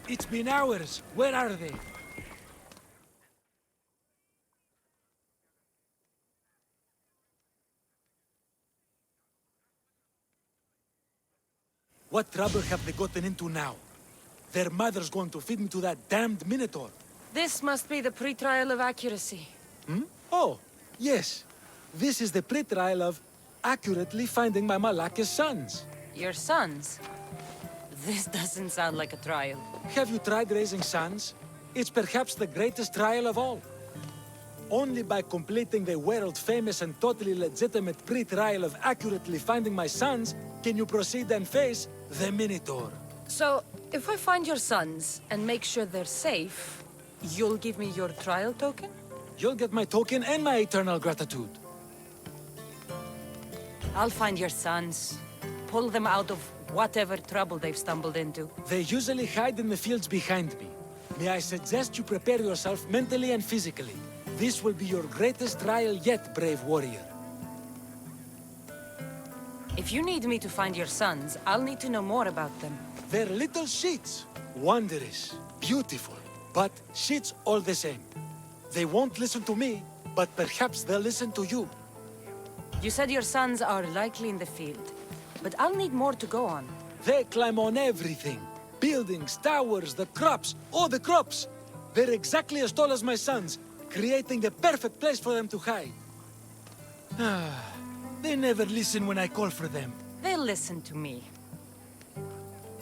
It's been hours. Where are they? What trouble have they gotten into now? Their mother's going to feed me to that damned Minotaur. This must be the pre-trial of accuracy. Hmm? Oh, yes. This is the pre-trial of accurately finding my Malaka's sons. Your sons? This doesn't sound like a trial. Have you tried raising sons? It's perhaps the greatest trial of all. Only by completing the world-famous and totally legitimate pre-trial of accurately finding my sons can you proceed and face the Minotaur. So, if I find your sons and make sure they're safe, you'll give me your trial token? You'll get my token and my eternal gratitude. I'll find your sons. Pull them out of whatever trouble they've stumbled into. They usually hide in the fields behind me. May I suggest you prepare yourself mentally and physically? This will be your greatest trial yet, brave warrior. If you need me to find your sons, I'll need to know more about them. They're little shits. Wondrous, beautiful, but shits all the same. They won't listen to me, but perhaps they'll listen to you. You said your sons are likely in the field, but I'll need more to go on. They climb on everything. Buildings, towers, the crops, all the crops. They're exactly as tall as my sons, creating the perfect place for them to hide. They never listen when I call for them. They'll listen to me.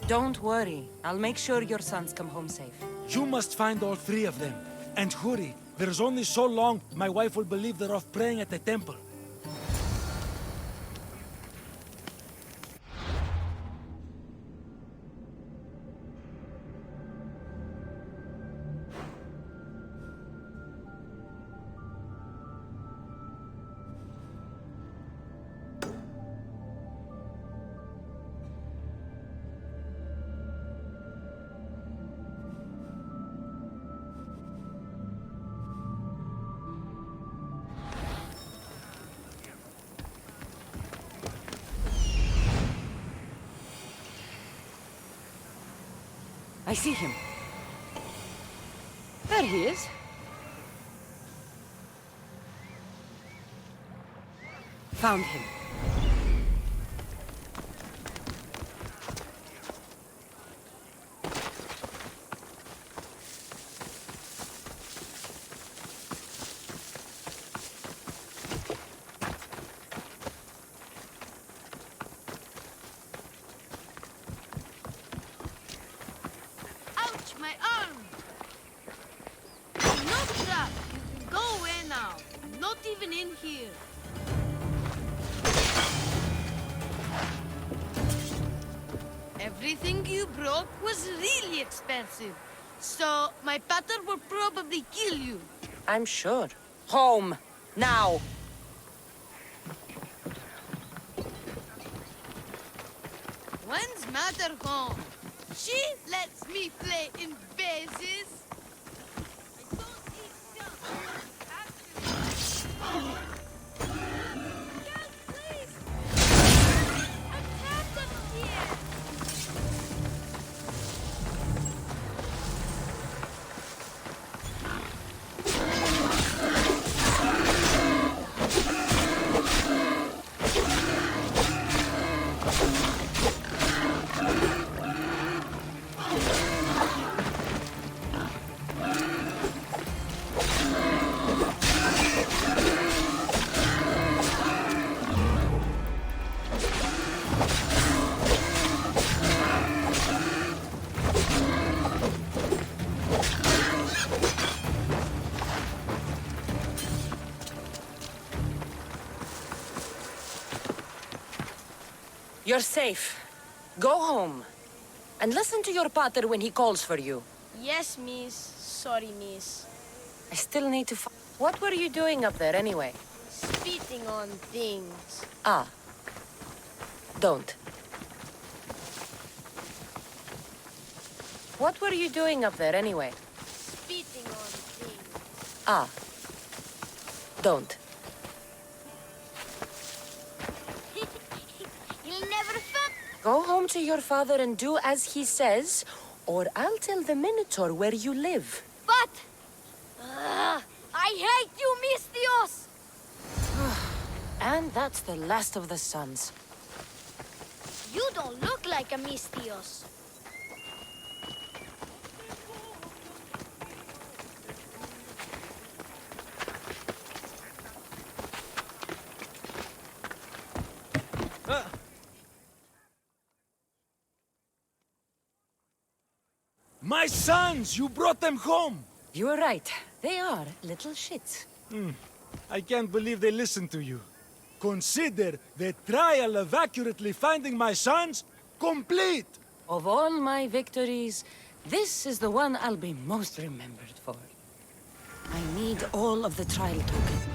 Don't worry. I'll make sure your sons come home safe. You must find all three of them. And hurry. There's only so long my wife will believe they're off praying at the temple. I see him. There he is. Found him. My arm! No trap! You can go away now. I'm not even in here. Everything you brought was really expensive. So, my pater will probably kill you. I'm sure. Home! Now! When's Mater home? She lets me play in bases. I don't eat junk. Actually. Dad, please. I'm trapped up here. You're safe. Go home. And listen to your pater when he calls for you. Yes, miss. Sorry, miss. I still need to What were you doing up there anyway? Spitting on things. Ah. Don't. What were you doing up there anyway? Spitting on things. Ah. Don't. You'll never find... Go home to your father and do as he says, or I'll tell the Minotaur where you live. But... I hate you, Mistios! And that's the last of the sons. You don't look like a Mistios. My sons! You brought them home! You were right. They are little shits. I can't believe they listened to you. Consider the trial of accurately finding my sons complete! Of all my victories, this is the one I'll be most remembered for. I need all of the trial tokens.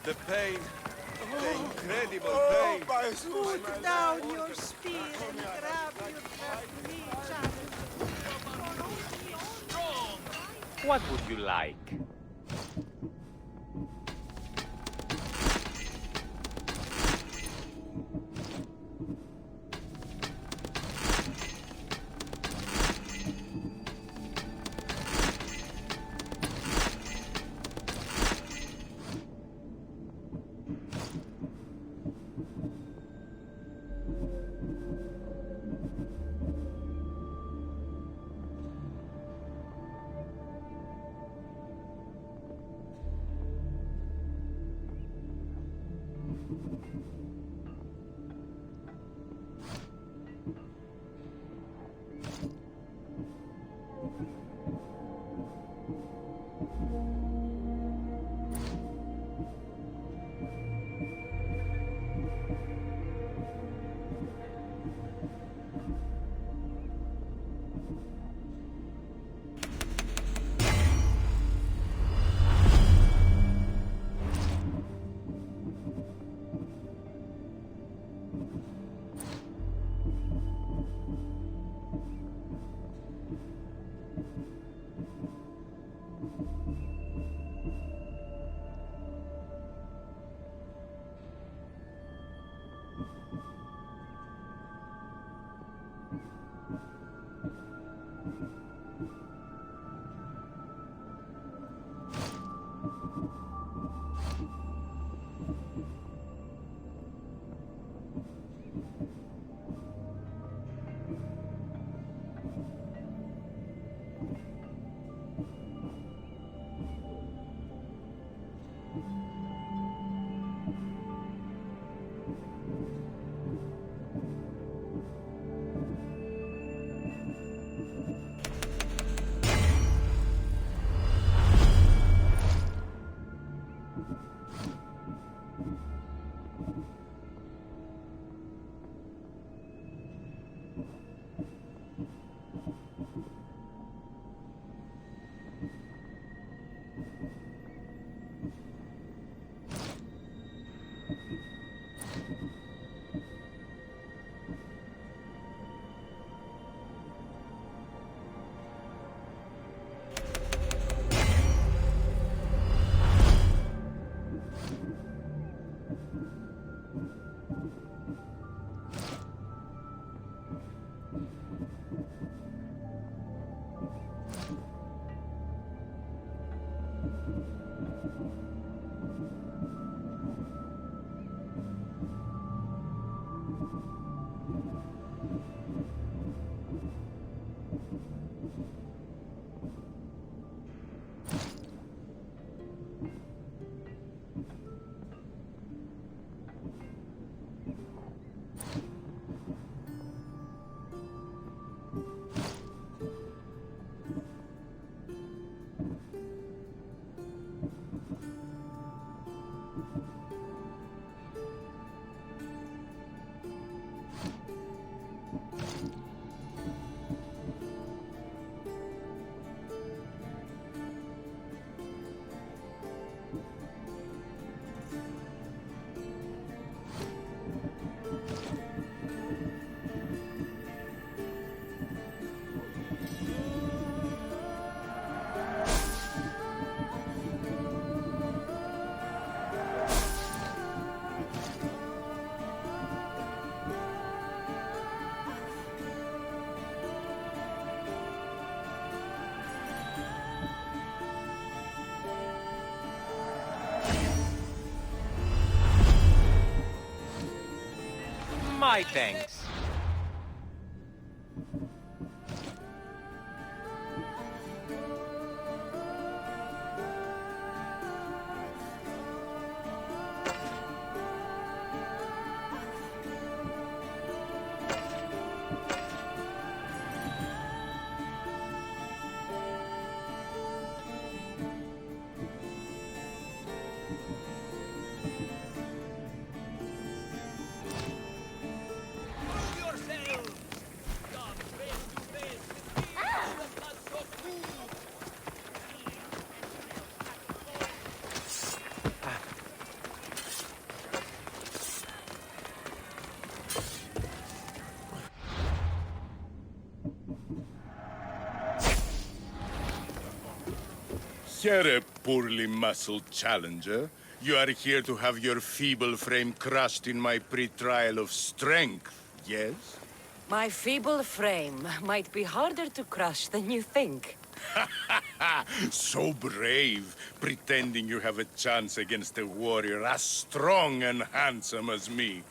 The pain. The incredible pain. Put down your spear and grab your meat, What would you like? My thanks. care, poorly muscled challenger. You are here to have your feeble frame crushed in my pre-trial of strength, yes? My feeble frame might be harder to crush than you think. So brave, pretending you have a chance against a warrior as strong and handsome as me.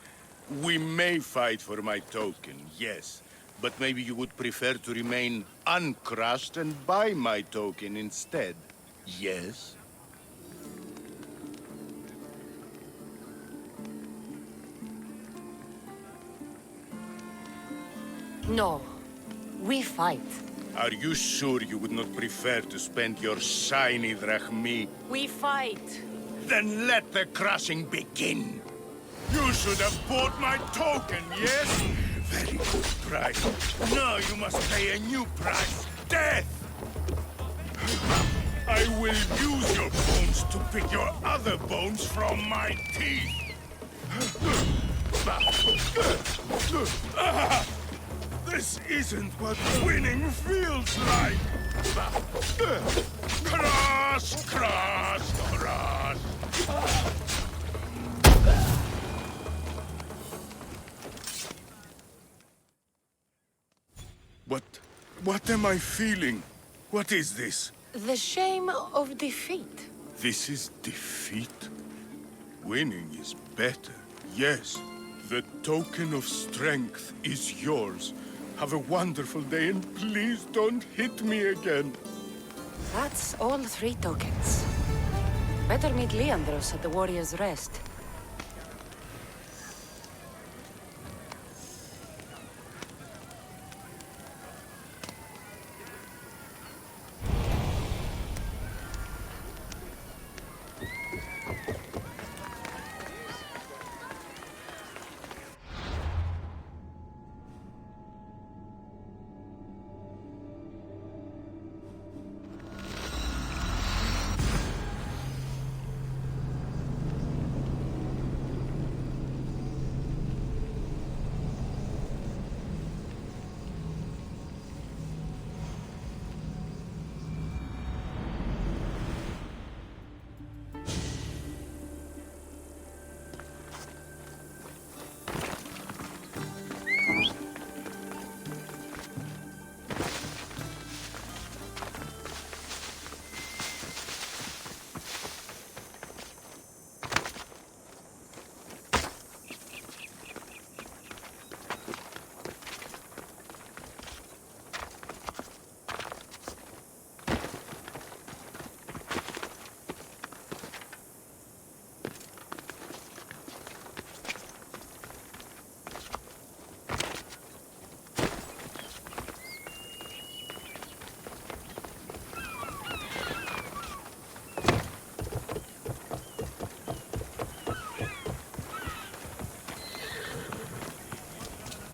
We may fight for my token, yes. But maybe you would prefer to remain uncrushed and buy my token instead, yes? No. We fight. Are you sure you would not prefer to spend your shiny drachmi? We fight. Then let the crushing begin. You should have bought my token, yes? Very good price. Now you must pay a new price. Death! I will use your bones to pick your other bones from my teeth. This isn't what winning feels like. Crush, crush, crush. What am I feeling? What is this? The shame of defeat. This is defeat? Winning is better, yes. The token of strength is yours. Have a wonderful day and please don't hit me again. That's all 3 tokens. Better meet Leandros at the Warrior's Rest.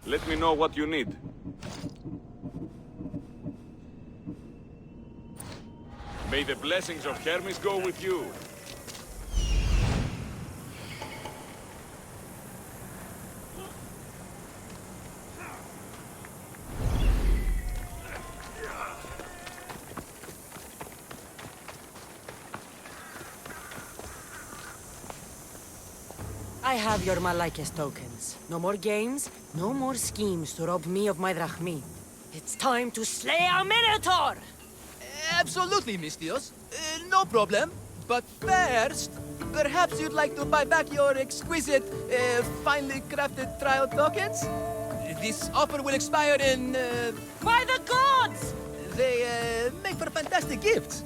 Let me know what you need. May the blessings of Hermes go with you. I have your Malakes tokens. No more games, no more schemes to rob me of my drachmi. It's time to slay our Minotaur! Absolutely, Mistios. No problem. But first, perhaps you'd like to buy back your exquisite, finely crafted trial tokens? This offer will expire in... By the gods! They make for fantastic gifts.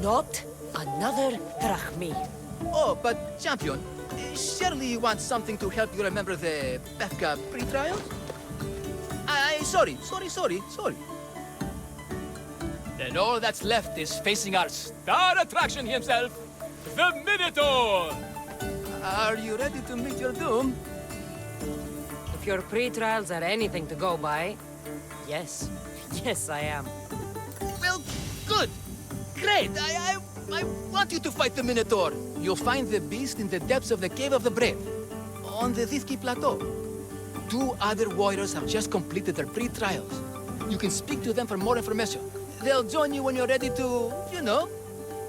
Not another drachmi. Oh, but champion, surely you want something to help you remember the Befka pre-trials? Sorry. Then all that's left is facing our star attraction himself, the Minotaur! Are you ready to meet your doom? If your pre-trials are anything to go by, yes. Yes, I am. Well, good. Great. I want you to fight the Minotaur. You'll find the beast in the depths of the Cave of the Brave, on the Thithki Plateau. 2 other warriors have just completed their pre-trials. You can speak to them for more information. They'll join you when you're ready to, you know,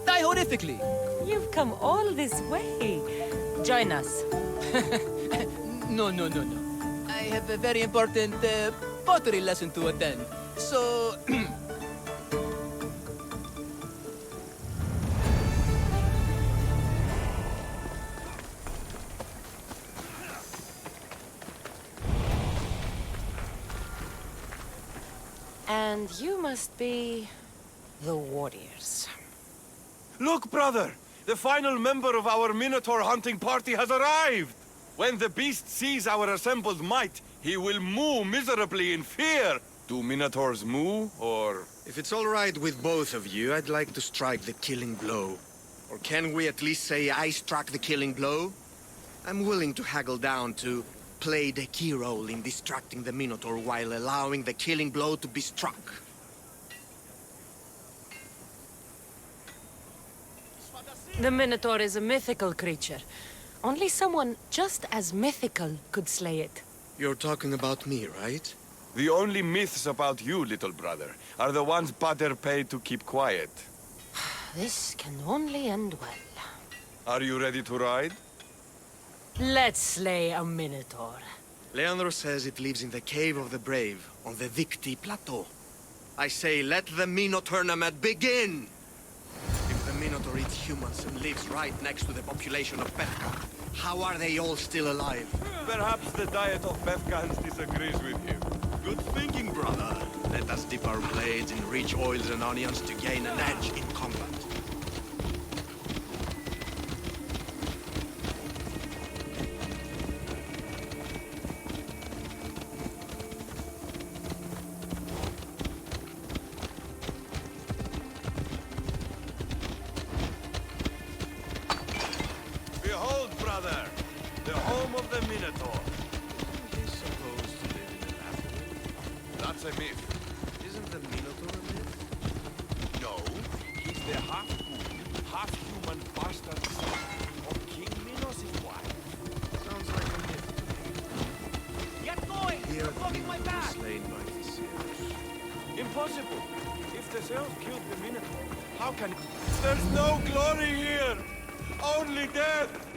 die horrifically. You've come all this way. Join us. No. I have a very important pottery lesson to attend. So... And you must be the warriors. Look, brother! The final member of our Minotaur hunting party has arrived! When the beast sees our assembled might, he will moo miserably in fear! Do Minotaurs moo, or...? If it's all right with both of you, I'd like to strike the killing blow. Or can we at least say I struck the killing blow? I'm willing to haggle down to play the key role in distracting the Minotaur while allowing the killing blow to be struck. The Minotaur is a mythical creature. Only someone just as mythical could slay it. You're talking about me, right? The only myths about you, little brother, are the ones Pater paid to keep quiet. This can only end well. Are you ready to ride? Let's slay a Minotaur. Leandro says it lives in the Cave of the Brave, on the Victi Plateau. I say, let the Minotaur tournament begin! If the Minotaur eats humans and lives right next to the population of Befka, how are they all still alive? Perhaps the diet of Befkans disagrees with you. Good thinking, brother. Let us dip our blades in rich oils and onions to gain an edge in combat. Behold, brother, the home of the Minotaur. He's supposed to live in an affluent. That's a myth. Isn't the Minotaur a myth? No, he's the half-good, half-human bastard son of King Minos' wife. Sounds like a myth. Get going! Here You're blocking my back! slain by Theseus. Impossible! If the Zeus killed the Minotaur, how can... There's no glory here! Only death!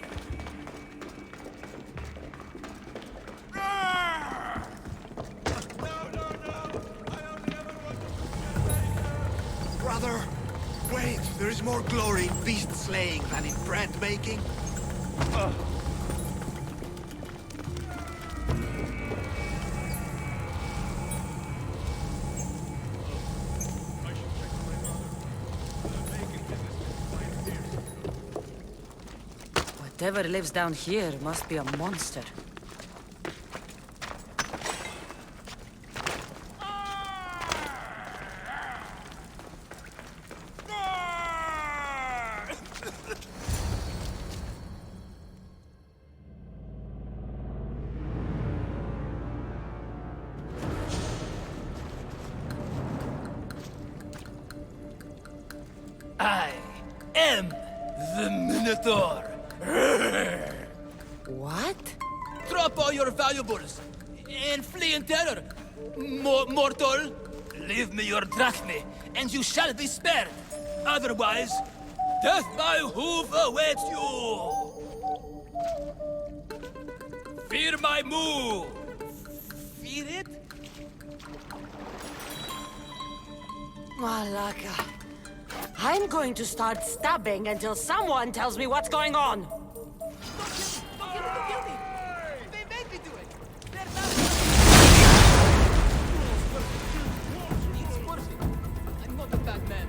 Brother, wait, there is more glory in beast slaying than in bread making. Whatever lives down here must be a monster. I am the Minotaur. What? Drop all your valuables and flee in terror. Mortal, leave me your drachmae, and you shall be spared. Otherwise, death by hoof awaits you. Fear my move. Fear it? Malaka. I'm going to start stabbing until someone tells me what's going on. I'm not a bad man.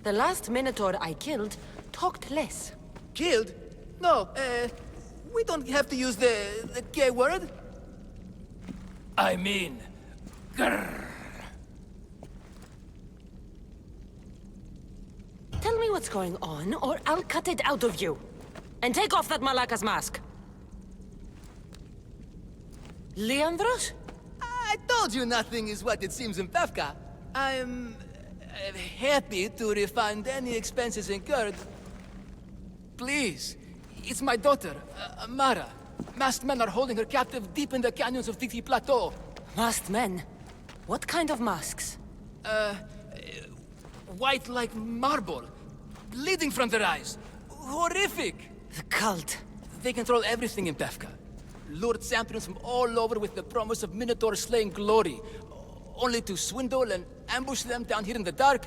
The last Minotaur I killed talked less. Killed? No, we don't have to use the K word. I mean, grrr. Tell me what's going on, or I'll cut it out of you. And take off that Malaka's mask. Leandros? I told you nothing is what it seems in Pevka. I'm happy to refund any expenses incurred. Please, it's my daughter, Amara. Masked men are holding her captive deep in the canyons of Titi Plateau. Masked men? What kind of masks? White like marble, bleeding from their eyes. Horrific! The cult. They control everything in Pevka. Lured champions from all over with the promise of Minotaur slaying glory, only to swindle and ambush them down here in the dark.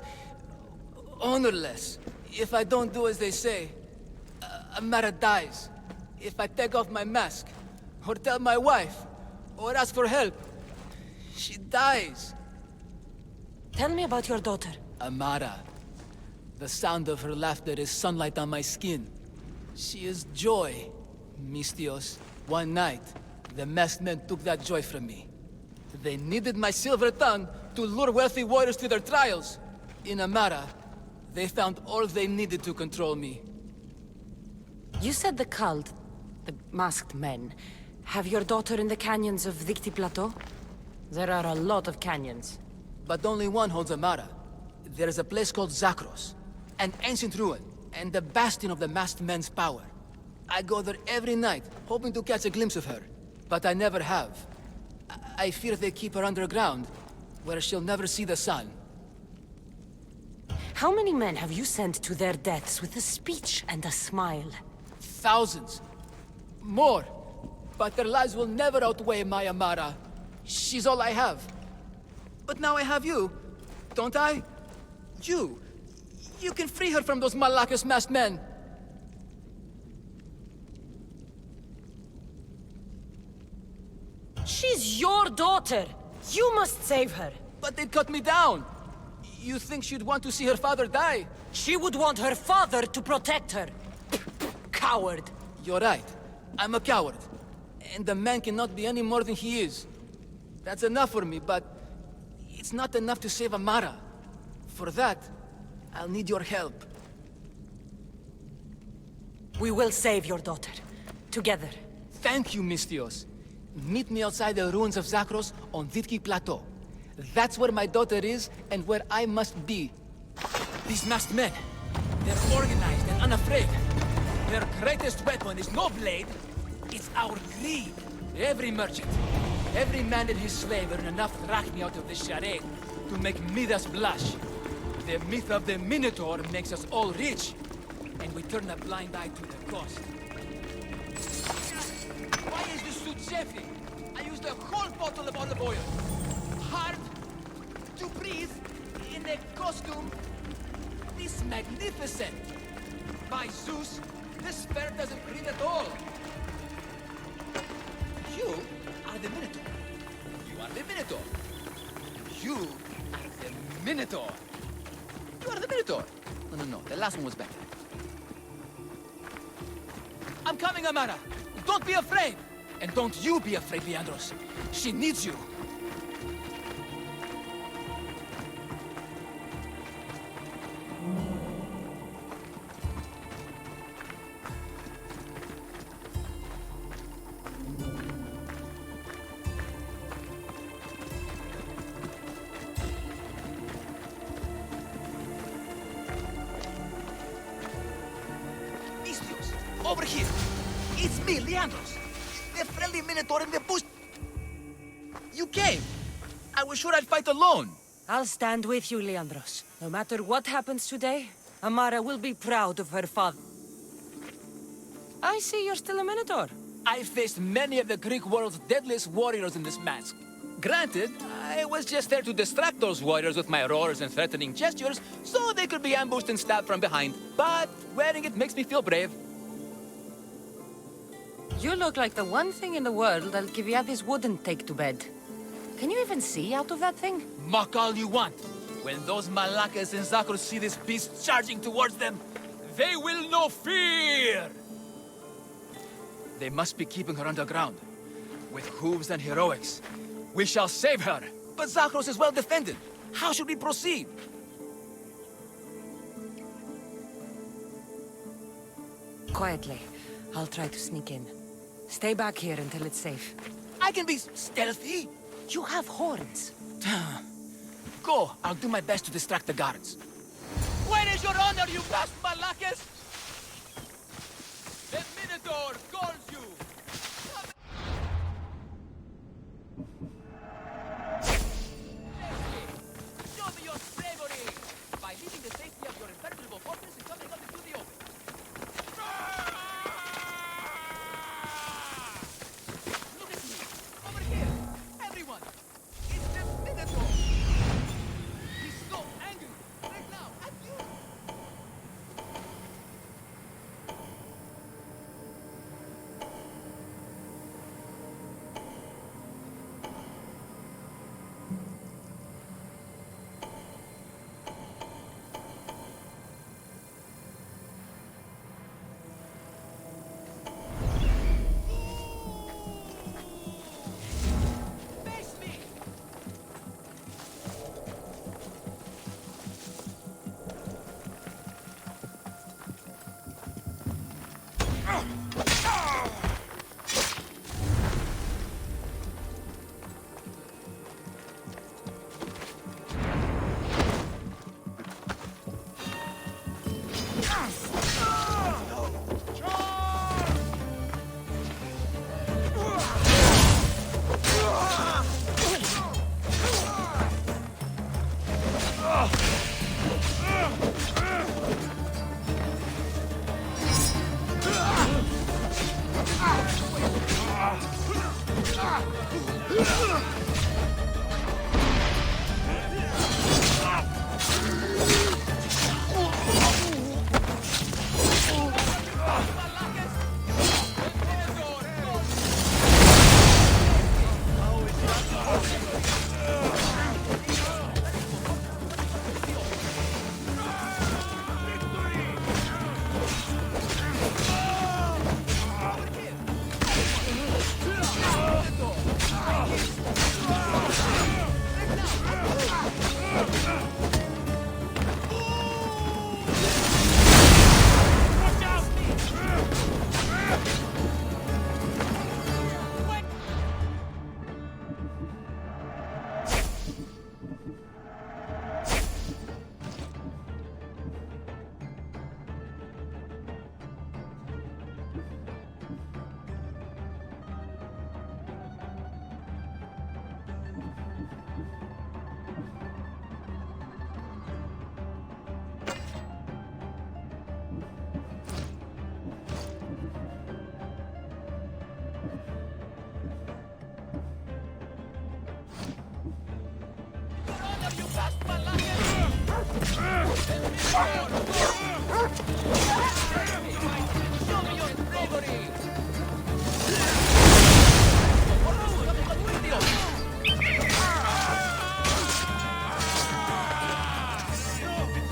Honorless. If I don't do as they say, Amara dies. If I take off my mask, or tell my wife, or ask for help, she dies. Tell me about your daughter. Amara. The sound of her laughter is sunlight on my skin. She is joy, Mistios. One night, the masked men took that joy from me. They needed my silver tongue to lure wealthy warriors to their trials. In Amara, they found all they needed to control me. You said the cult, the masked men, have your daughter in the canyons of Dicti Plateau? There are a lot of canyons. But only one holds Amara. There is a place called Zakros, an ancient ruin, and the bastion of the masked men's power. I go there every night, hoping to catch a glimpse of her. But I never have. I fear they keep her underground, where she'll never see the sun. How many men have you sent to their deaths with a speech and a smile? Thousands. More. But their lives will never outweigh my Amara. She's all I have. But now I have you, don't I? You can free her from those Malakas masked men. She's your daughter. You must save her. But they'd cut me down. You think she'd want to see her father die? She would want her father to protect her. Coward. You're right. I'm a coward. And the man cannot be any more than he is. That's enough for me, but it's not enough to save Amara. For that, I'll need your help. We will save your daughter. Together. Thank you, Mistios. Meet me outside the ruins of Zakros on Vitki Plateau. That's where my daughter is and where I must be. These masked men, they're organized and unafraid. Their greatest weapon is no blade, it's our greed. Every merchant, every man and his slave earn enough drachmi out of this charade to make Midas blush. The myth of the Minotaur makes us all rich, and we turn a blind eye to the cost. Why is this suit chafing? I used a whole bottle of olive oil. Hard to breathe in a costume this magnificent. By Zeus, this fur doesn't breathe at all. You are the Minotaur. You are the Minotaur. You are the Minotaur. You are the Minotaur. No, the last one was better. I'm coming, Amara. Don't be afraid. And don't you be afraid, Leandros. She needs you. Mistios, over here. It's me, Leandros. The friendly Minotaur in the bush. You came. I was sure I'd fight alone. I'll stand with you, Leandros. No matter what happens today, Amara will be proud of her father. I see you're still a Minotaur. I faced many of the Greek world's deadliest warriors in this mask. Granted, I was just there to distract those warriors with my roars and threatening gestures, so they could be ambushed and stabbed from behind. But wearing it makes me feel brave. You look like the one thing in the world Alcibiades wouldn't take to bed. Can you even see out of that thing? Mock all you want. When those Malakas and Zakros see this beast charging towards them, they will know fear! They must be keeping her underground. With hooves and heroics, we shall save her. But Zakros is well defended. How should we proceed? Quietly. I'll try to sneak in. Stay back here until it's safe. I can be stealthy. You have horns. Go. I'll do my best to distract the guards. Where is your honor, you last Malakas? The Minotaur calls you! Show me your bravery! By leaving the safety of your impenetrable fortress and coming up into the open. Look at me! Over here! Everyone! It's the Minotaur! He's so angry! Right now, at you!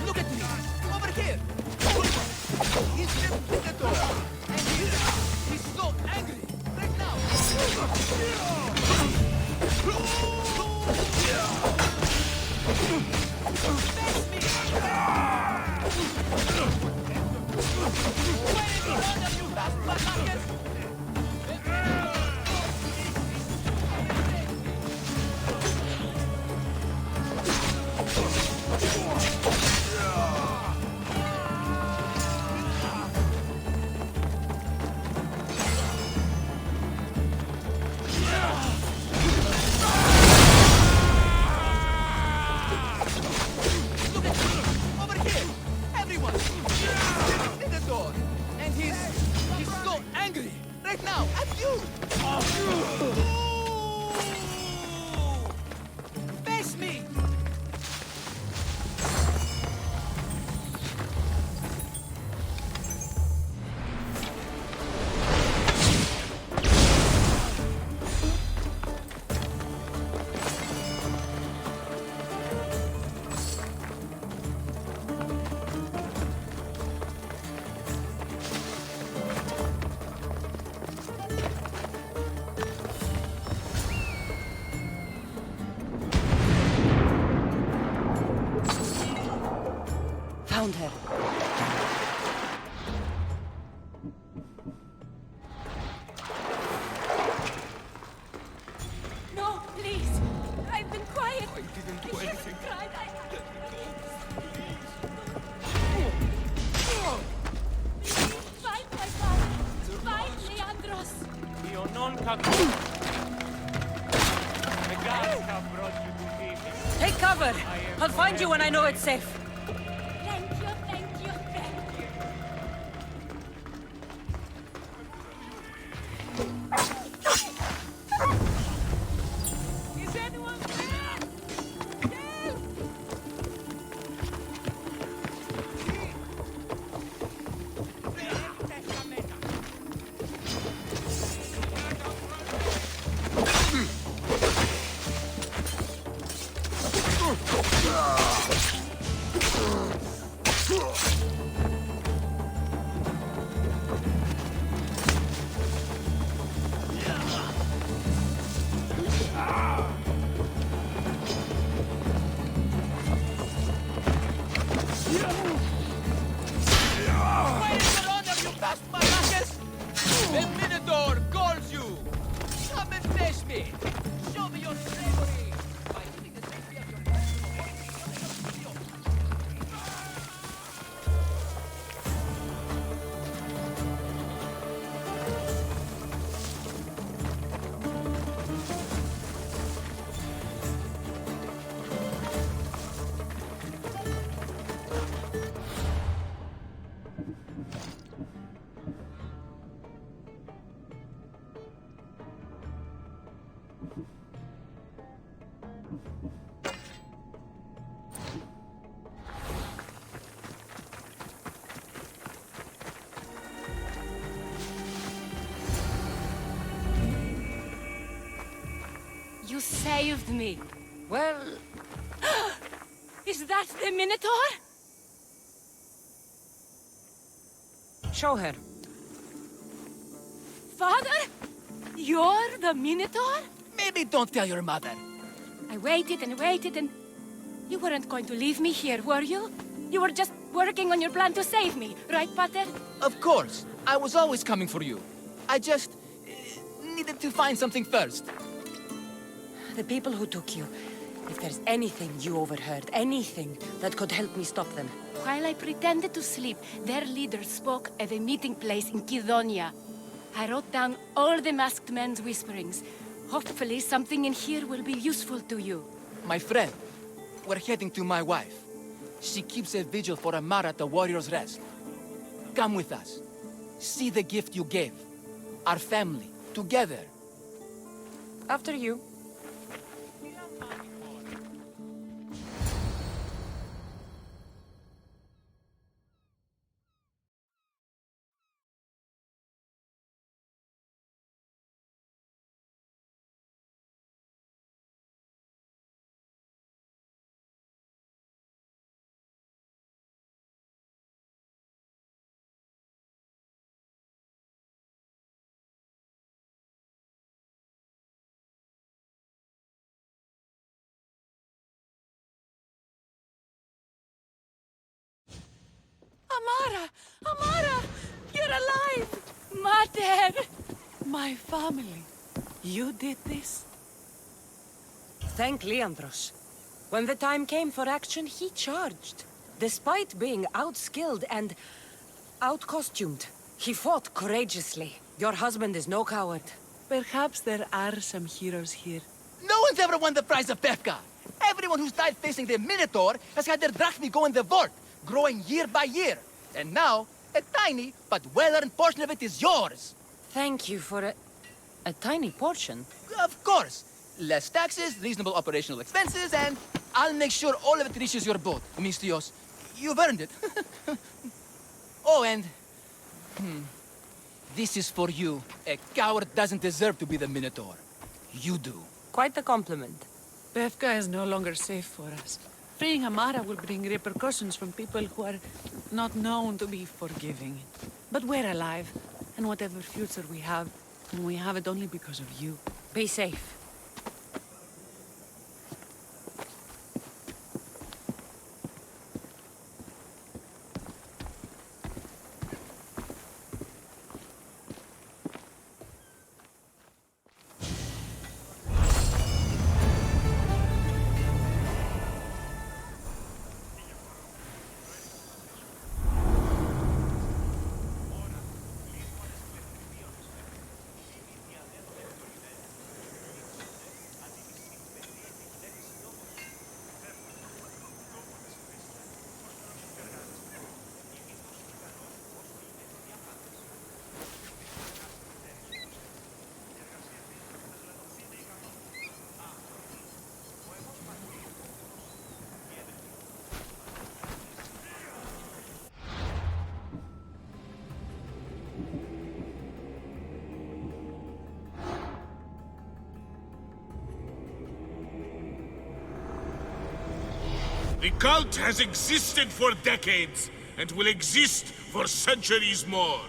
Look at me! Over here! He's the Minotaur! And he's so angry! Right now! Right now, at you! Face me! Take cover! I'll find you when I know it's safe. Thank you, thank you, thank you. Is anyone there? Help! Where is your honor, you fast malacas? The Minotaur calls you! Come and face me! Show me your bravery! By giving the safety of your personal You saved me. Well, Is that the Minotaur? show her. Father? You're the Minotaur? Maybe don't tell your mother. I waited and waited and... You weren't going to leave me here, were you? You were just working on your plan to save me, right, Pater? Of course. I was always coming for you. I just... needed to find something first. The people who took you. If there's anything you overheard, anything that could help me stop them. While I pretended to sleep, their leader spoke of a meeting place in Kidonia. I wrote down all the masked men's whisperings. Hopefully something in here will be useful to you. My friend, we're heading to my wife. She keeps a vigil for Amara at the Warrior's Rest. Come with us. See the gift you gave. Our family, together. After you. Amara! Amara! You're alive! Mater! My family. You did this? Thank Leandros. When the time came for action, he charged. Despite being outskilled and out-costumed, he fought courageously. Your husband is no coward. Perhaps there are some heroes here. No one's ever won the prize of Pefka. Everyone who's died facing the Minotaur has had their drachmi go in the vault, growing year by year. And now, a tiny but well-earned portion of it is yours. Thank you for a tiny portion. Of course. Less taxes, reasonable operational expenses, and I'll make sure all of it reaches your boat, Mistios. You've earned it. Oh, and... This is for you. A coward doesn't deserve to be the Minotaur. You do. Quite the compliment. Pefka is no longer safe for us. Freeing Amara will bring repercussions from people who are not known to be forgiving. But we're alive, and whatever future we have it only because of you. Be safe. The cult has existed for decades, and will exist for centuries more.